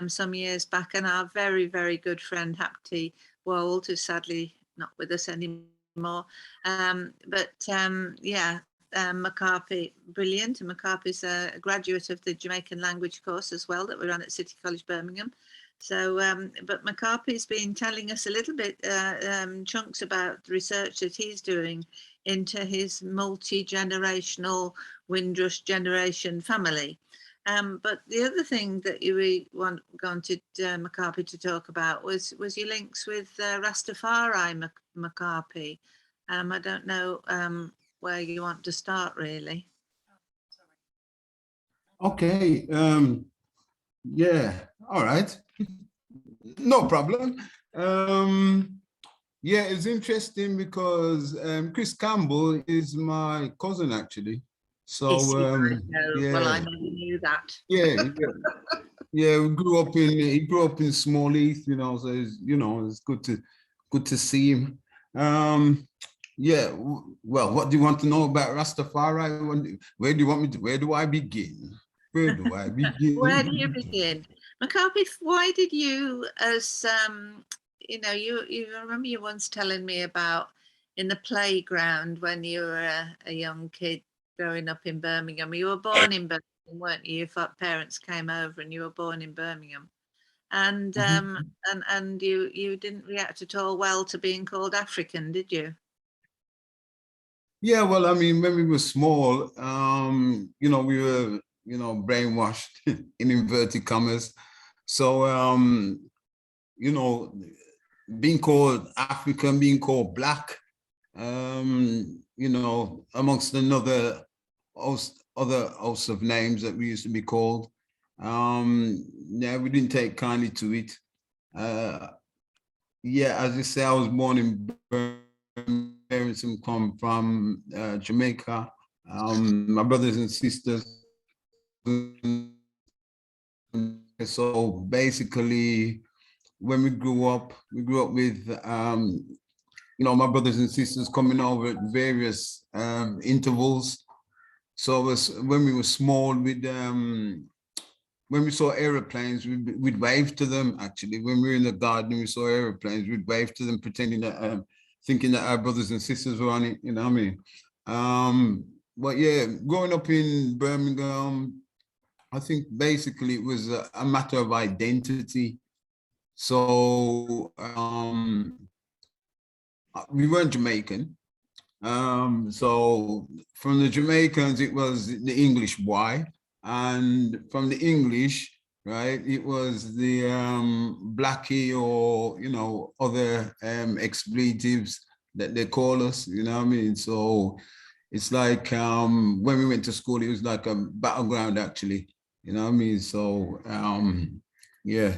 some years back, and our very, very good friend Hapti Wold, who's sadly not with us anymore. Macarpi, brilliant. And Macarpi's a graduate of the Jamaican language course as well that we ran at City College Birmingham. So, but Macarpi's been telling us a little bit, chunks about the research that he's doing into his multi-generational Windrush generation family. But the other thing that you wanted Macarpi to talk about was your links with Rastafari, Macarpi. I don't know where you want to start, really. Okay. Yeah, all right. No problem. Yeah, it's interesting because Chris Campbell is my cousin actually. So Is he? Right? No, well, I yeah, never knew that. yeah, yeah. We grew up in he grew up in Small Heath, you know. So it's, you know, it's good to see him. Yeah. Well, what do you want to know about Rastafari? Where do you want me to? Where do I begin? Where do I begin? Where do you begin? McCarthy, why did you, as you know, you remember you once telling me about in the playground when you were a young kid growing up in Birmingham. You were born in Birmingham, weren't you? Your parents came over and you were born in Birmingham. And and you didn't react at all well to being called African, did you? Yeah, well, I mean, when we were small, you know, we were, you know, brainwashed in inverted commas. So, you know, being called African, being called Black, you know, amongst other hosts of names that we used to be called. Yeah, we didn't take kindly to it. Yeah, as you say, I was born in Birmingham, parents who come from Jamaica. My brothers and sisters. So basically, when we grew up with you know, my brothers and sisters coming over at various intervals. So it was when we were small, when we saw aeroplanes, we'd wave to them. Actually, when we were in the garden, we saw aeroplanes, we'd wave to them, pretending that, thinking that our brothers and sisters were on it. You know what I mean? But yeah, growing up in Birmingham, I think basically it was a matter of identity. So we weren't Jamaican. So from the Jamaicans, it was the English Y, and from the English, right, it was the Blackie, or, you know, other expletives that they call us, you know what I mean? So it's like when we went to school, it was like a battleground actually, you know what I mean? So yeah,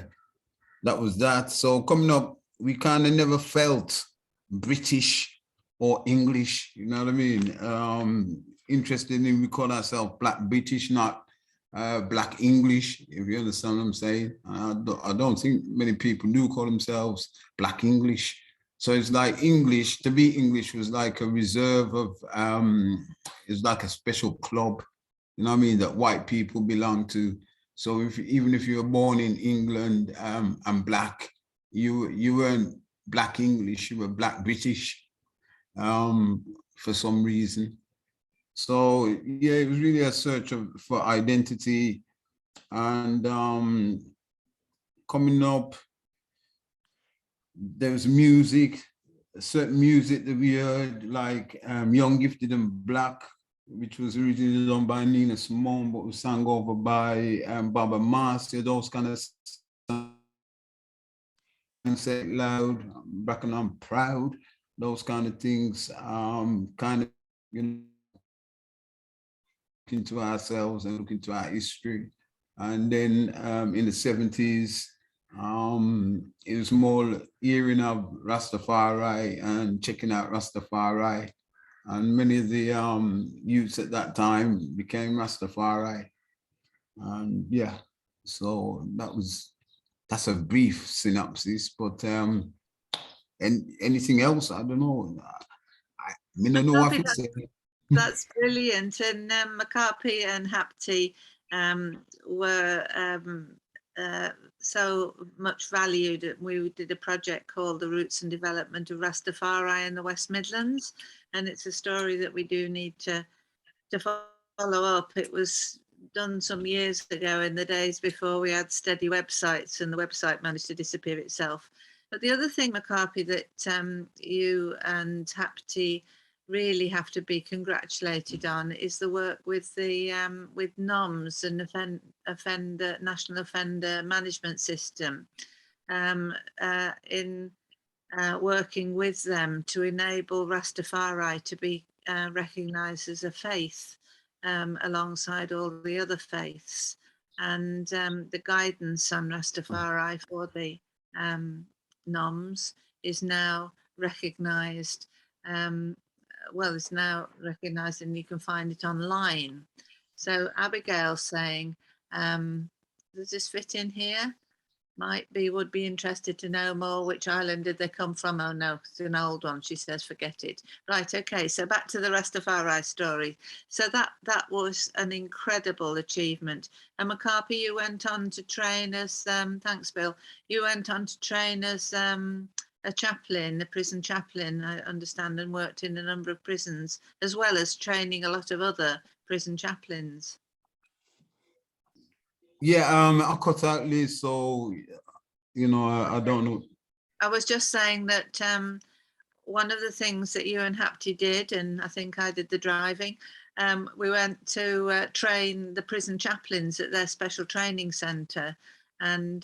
that was that. So coming up, we kind of never felt British or English, you know what I mean? Interestingly, we call ourselves Black British, not Black English, if you understand what I'm saying. I don't think many people do call themselves Black English. So it's like English, to be English was like a reserve of, it's like a special club, you know what I mean, that white people belong to. So even if you were born in England and Black, you weren't Black English, you were Black British for some reason. So yeah, it was really a search for identity. And coming up, there was music, certain music that we heard, like Young, Gifted and Black, which was originally done by Nina Simone, but was sung over by Baba Marcia, those kind of Say It Loud, Back and I'm Proud, those kind of things, kind of, you know, look into ourselves and look into our history. And then in the 70s, it was more hearing of Rastafari and checking out Rastafari. And many of the youths at that time became Rastafari. And yeah, so that's a brief synopsis, but and anything else, I don't know. I mean, I know what to say. That's brilliant. And McCarthy and Hapti were so much valued. We did a project called The Roots and Development of Rastafari in the West Midlands. And it's a story that we do need to follow up. It was done some years ago, in the days before we had steady websites, and the website managed to disappear itself. But the other thing, McCarthy, that you and Hapti really have to be congratulated on is the work with the with NOMS and National Offender Management System, in working with them to enable Rastafari to be recognised as a faith alongside all the other faiths. and the guidance on Rastafari for the noms is now recognised. Well, it's now recognised, and you can find it online. So Abigail's saying, does this fit in here? Would be interested to know more. Which island did they come from? Oh no, it's an old one. She says, forget it. Right, okay, so back to the Rastafari story. So that was an incredible achievement. And McCarthy, you went on to train as, thanks Bill, you went on to train as a chaplain, a prison chaplain, I understand, and worked in a number of prisons, as well as training a lot of other prison chaplains. Yeah, I cut out Liz, so you know, I don't know. I was just saying that one of the things that you and Hapti did, and I think I did the driving, we went to train the prison chaplains at their special training centre. And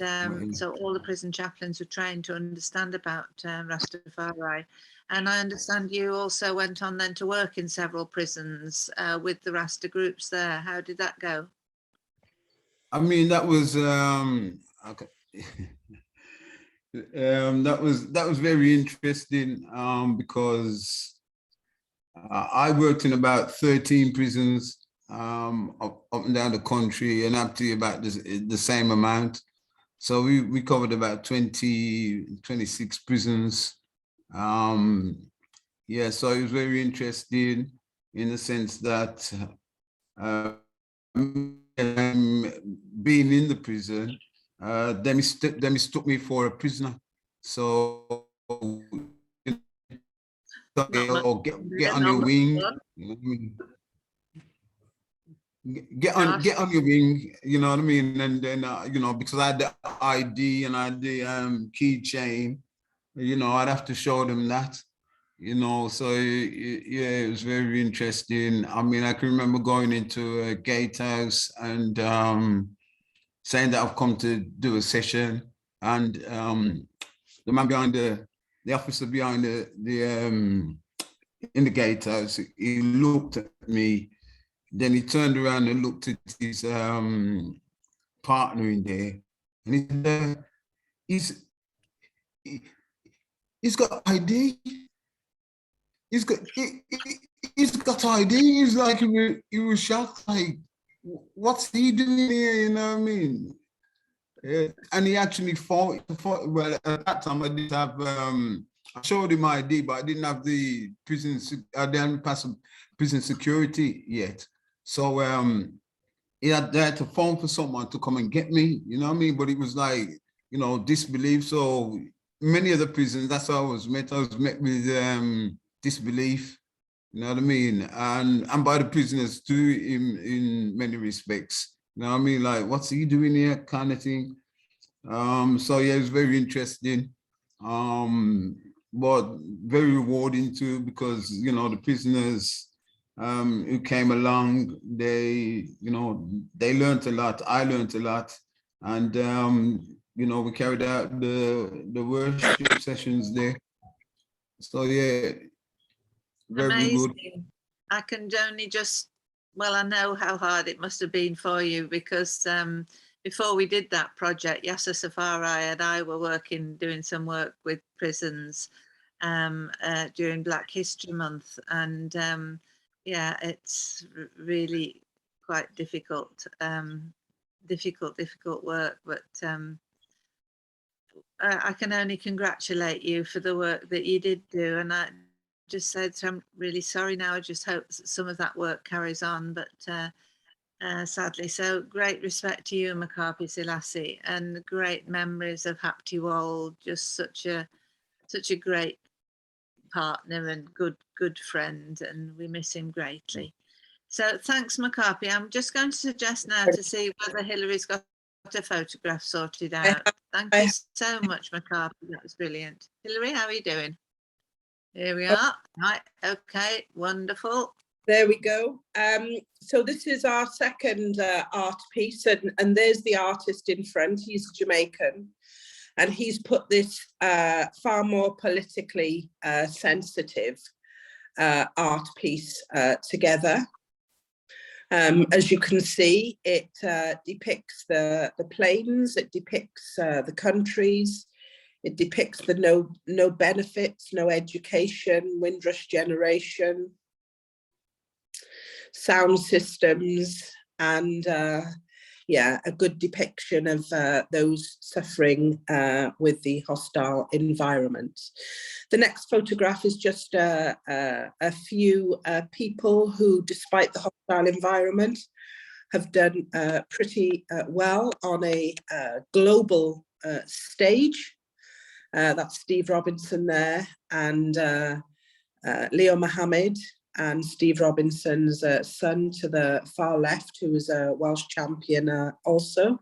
so all the prison chaplains were trained to understand about Rastafari. And I understand you also went on then to work in several prisons with the Rasta groups there. How did that go? I mean, that was okay. That was very interesting because I worked in about 13 prisons up and down the country, and up to about the same amount. So we covered about 26 prisons. Yeah, so it was very interesting in the sense that being in the prison, they mistook me for a prisoner. So get on your wing. Get on your wing, you know what I mean? And then you know, because I had the ID and I had the keychain, you know, I'd have to show them that, you know. So yeah, it was very interesting. I mean, I can remember going into a gatehouse and saying that I've come to do a session, and the man behind the officer behind the in the gatehouse, he looked at me. Then he turned around and looked at his partner in there, and he said, he's got ID. He's got ID. He's like, he was shocked, like, what's he doing here? You know what I mean? And he actually fought. Well, at that time I didn't have. I showed him my ID, but I didn't have the prison. I didn't pass prison security yet. So they had to phone for someone to come and get me, you know what I mean? But it was like, you know, disbelief. So many of the prisons, that's how I was met. I was met with disbelief, you know what I mean? And by the prisoners too, in many respects. You know what I mean? Like, what's he doing here, kind of thing. So yeah, it was very interesting. But very rewarding too, because, you know, the prisoners who came along, they, you know, they learned a lot. I learned a lot. And, you know, we carried out the worship sessions there. So yeah, very amazing. good. I can only just, well, I know how hard it must have been for you, because before we did that project, Yasser Safari and I were doing some work with prisons during Black History Month. And yeah, it's really quite difficult, difficult work, but I can only congratulate you for the work that you did do. And I just said, I'm really sorry now. I just hope some of that work carries on, but sadly. So great respect to you, McCarthy Selassie, and great memories of Hapti Wall, just such a great partner and good friend, and we miss him greatly. So thanks, McCarthy. I'm just going to suggest now to see whether Hilary's got a photograph sorted out. Thank you so much, McCarthy. That was brilliant. Hilary, how are you doing? Here we are. Right. Okay. Wonderful. There we go. So this is our second art piece, and there's the artist in front. He's Jamaican, and he's put this far more politically sensitive art piece together. As you can see, it depicts the planes, it depicts the countries, it depicts the no benefits, no education, Windrush generation, sound systems, and yeah, a good depiction of those suffering with the hostile environment. The next photograph is just a few people who, despite the hostile environment, have done pretty well on a global stage. That's Steve Robinson there, and Leo Mohammed, and Steve Robinson's son to the far left, who was a Welsh champion also,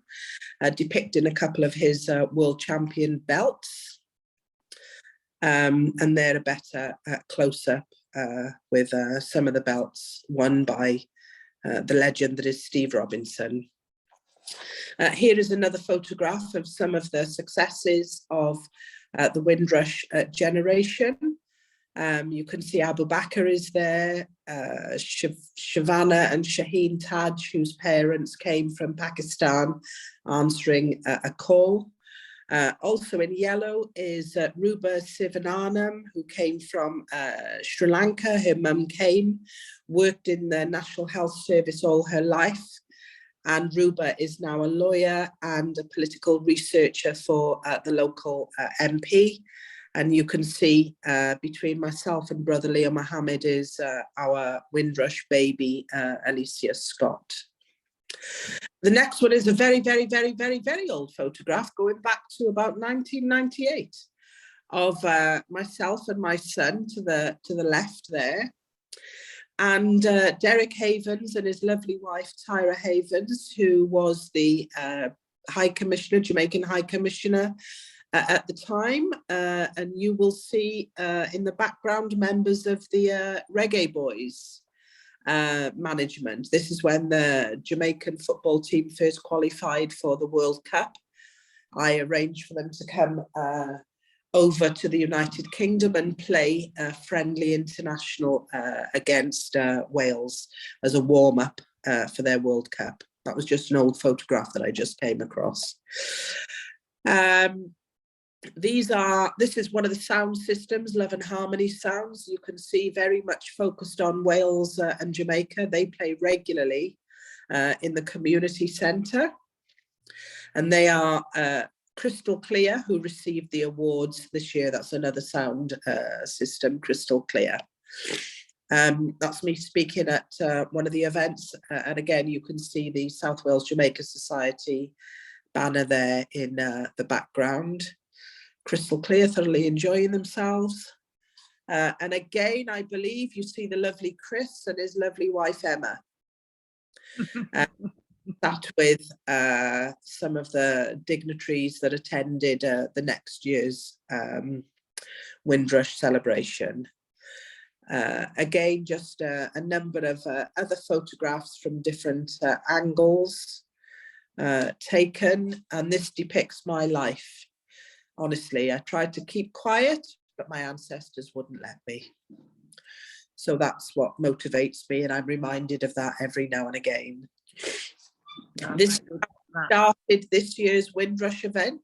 depicting a couple of his world champion belts. And they're a better close-up with some of the belts won by the legend that is Steve Robinson. Here is another photograph of some of the successes of the Windrush generation. You can see Abu Bakr is there, Shavana and Shaheen Taj, whose parents came from Pakistan, answering a call. Also in yellow is Ruba Sivananam, who came from Sri Lanka. Her mum came, worked in the National Health Service all her life. And Ruba is now a lawyer and a political researcher for the local MP. And you can see between myself and brother Leo Mohammed is our Windrush baby, Alicia Scott. The next one is a very, very, very, very, very old photograph going back to about 1998 of myself and my son to the left there. And Derek Havens and his lovely wife, Tyra Havens, who was the High Commissioner, Jamaican High Commissioner at the time, and you will see in the background members of the Reggae Boys management. This is when the Jamaican football team first qualified for the World Cup. I arranged for them to come over to the United Kingdom and play a friendly international against Wales as a warm-up for their World Cup. That was just an old photograph that I just came across. This is one of the sound systems, Love and Harmony sounds. You can see very much focused on Wales and Jamaica. They play regularly in the community centre. And they are Crystal Clear, who received the awards this year. That's another sound system, Crystal Clear. That's me speaking at one of the events. And again, you can see the South Wales Jamaica Society banner there in the background. Crystal Clear, thoroughly enjoying themselves. And again, I believe you see the lovely Chris and his lovely wife, Emma. Sat with some of the dignitaries that attended the next year's Windrush celebration. Again, just a number of other photographs from different angles taken, and this depicts my life. Honestly, I tried to keep quiet, but my ancestors wouldn't let me. So that's what motivates me, and I'm reminded of that every now and again. This started this year's Windrush event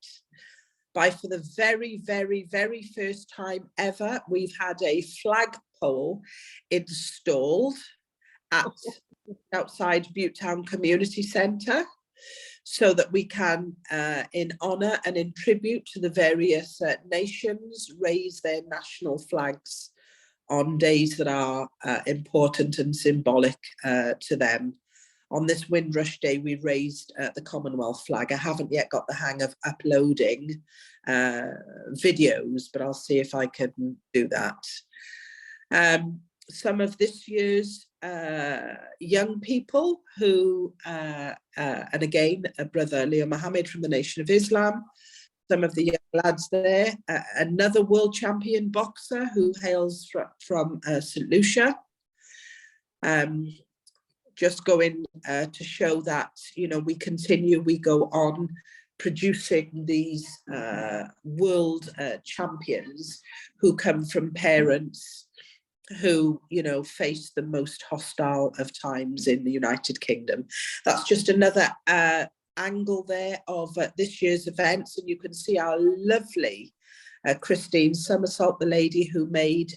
by, for the very, very, very first time ever, we've had a flagpole installed outside Butetown Community Centre, so that we can, in honour and in tribute to the various nations, raise their national flags on days that are important and symbolic to them. On this Windrush Day, we raised the Commonwealth flag. I haven't yet got the hang of uploading videos, but I'll see if I can do that. Some of this year's young people who, and again, brother Leo Mohammed from the Nation of Islam, some of the young lads there, another world champion boxer who hails from St. Lucia. Just going to show that, you know, we continue, we go on producing these world champions who come from parents who, you know, faced the most hostile of times in the United Kingdom. That's just another angle there of this year's events, and you can see our lovely Christine Somersault, the lady who made,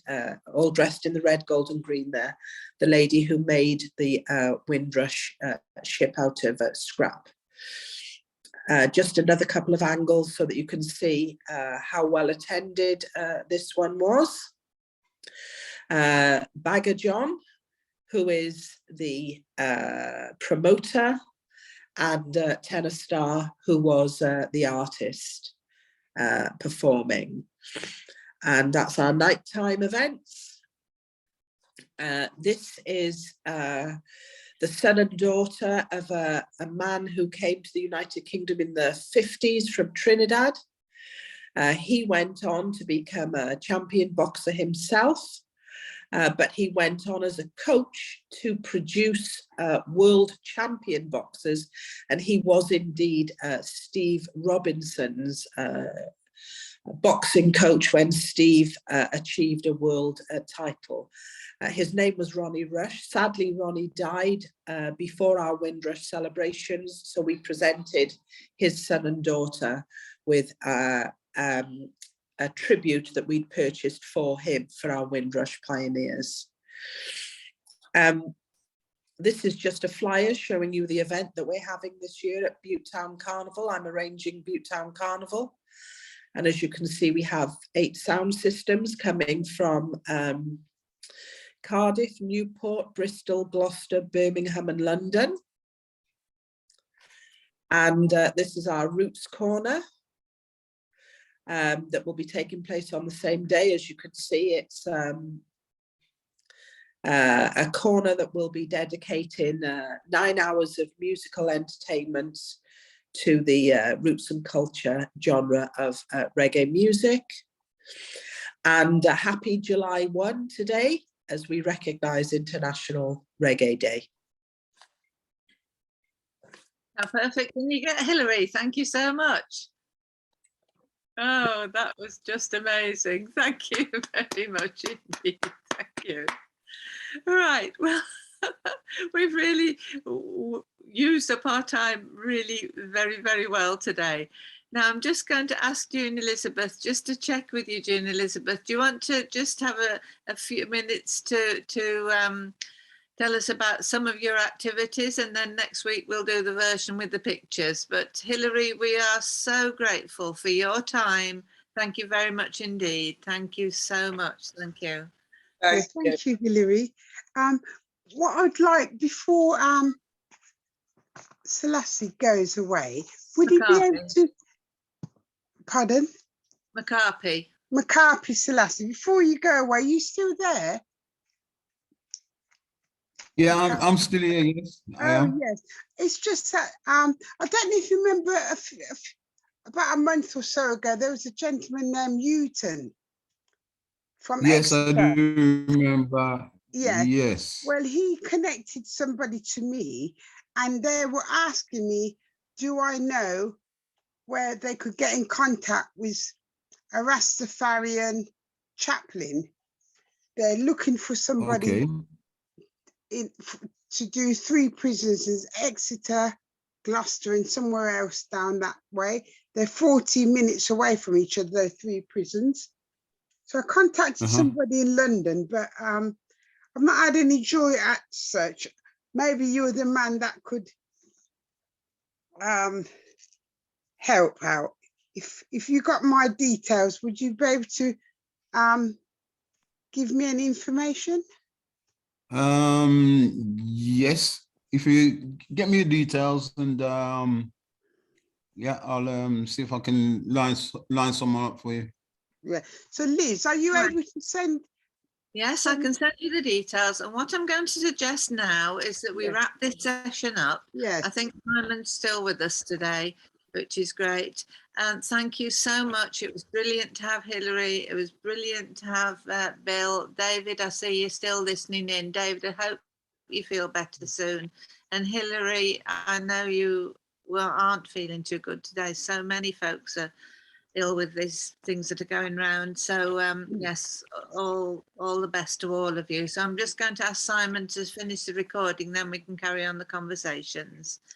all dressed in the red, gold and green there, the lady who made the Windrush ship out of scrap. Just another couple of angles so that you can see how well attended this one was. Bagger John, who is the promoter, and Tenor Star, who was the artist performing. And that's our nighttime events. This is the son and daughter of a man who came to the United Kingdom in the 50s from Trinidad. He went on to become a champion boxer himself. But he went on as a coach to produce world champion boxers, and he was indeed Steve Robinson's boxing coach when Steve achieved a world title. His name was Ronnie Rush. Sadly, Ronnie died before our Windrush celebrations, so we presented his son and daughter with a tribute that we'd purchased for him for our Windrush pioneers. This is just a flyer showing you the event that we're having this year at Bute Town Carnival. I'm arranging Bute Town Carnival. And as you can see, we have 8 sound systems coming from Cardiff, Newport, Bristol, Gloucester, Birmingham and London. And this is our Roots Corner. That will be taking place on the same day. As you can see, it's a corner that will be dedicating 9 hours of musical entertainment to the roots and culture genre of reggae music. And happy July 1 today, as we recognise International Reggae Day. How perfect can you get, Hilary? Thank you so much. Oh, that was just amazing. Thank you very much indeed. Thank you. Right, well, we've really used up our time really very, very well today. Now, I'm just going to ask June Elizabeth, just to check with you, June Elizabeth, do you want to just have a few minutes to tell us about some of your activities, and then next week we'll do the version with the pictures. But Hilary, we are so grateful for your time. Thank you very much indeed. Thank you so much. Thank you. Thank you, Hilary. What I'd like, before Selassie goes away, would he be able to, pardon? McCarthy. McCarthy Selassie, before you go away, you still there? Yeah, I'm still here. Yes, I am. Yes. It's just that I don't know if you remember about a month or so ago, there was a gentleman named Newton from Yes, Exeter. I do remember. Yeah. Yes. Well, he connected somebody to me, and they were asking me, do I know where they could get in contact with a Rastafarian chaplain? They're looking for somebody to do 3 prisons, Exeter, Gloucester and somewhere else down that way. They're 40 minutes away from each other, those 3 prisons. So I contacted somebody in London, but I've not had any joy at such. Maybe you're the man that could help out. If you got my details, would you be able to give me any information? Yes, if you get me the details, and yeah, I'll see if I can line some up for you. Yeah. So Liz, are you able to send? Yes, I can send you the details. And what I'm going to suggest now is that we wrap this session up. Yes. I think Simon's still with us today, which is great. And thank you so much. It was brilliant to have Hilary. It was brilliant to have Bill. David, I see you're still listening in. David, I hope you feel better soon. And Hilary, I know you aren't feeling too good today. So many folks are ill with these things that are going round. So yes, all the best to all of you. So I'm just going to ask Simon to finish the recording, then we can carry on the conversations.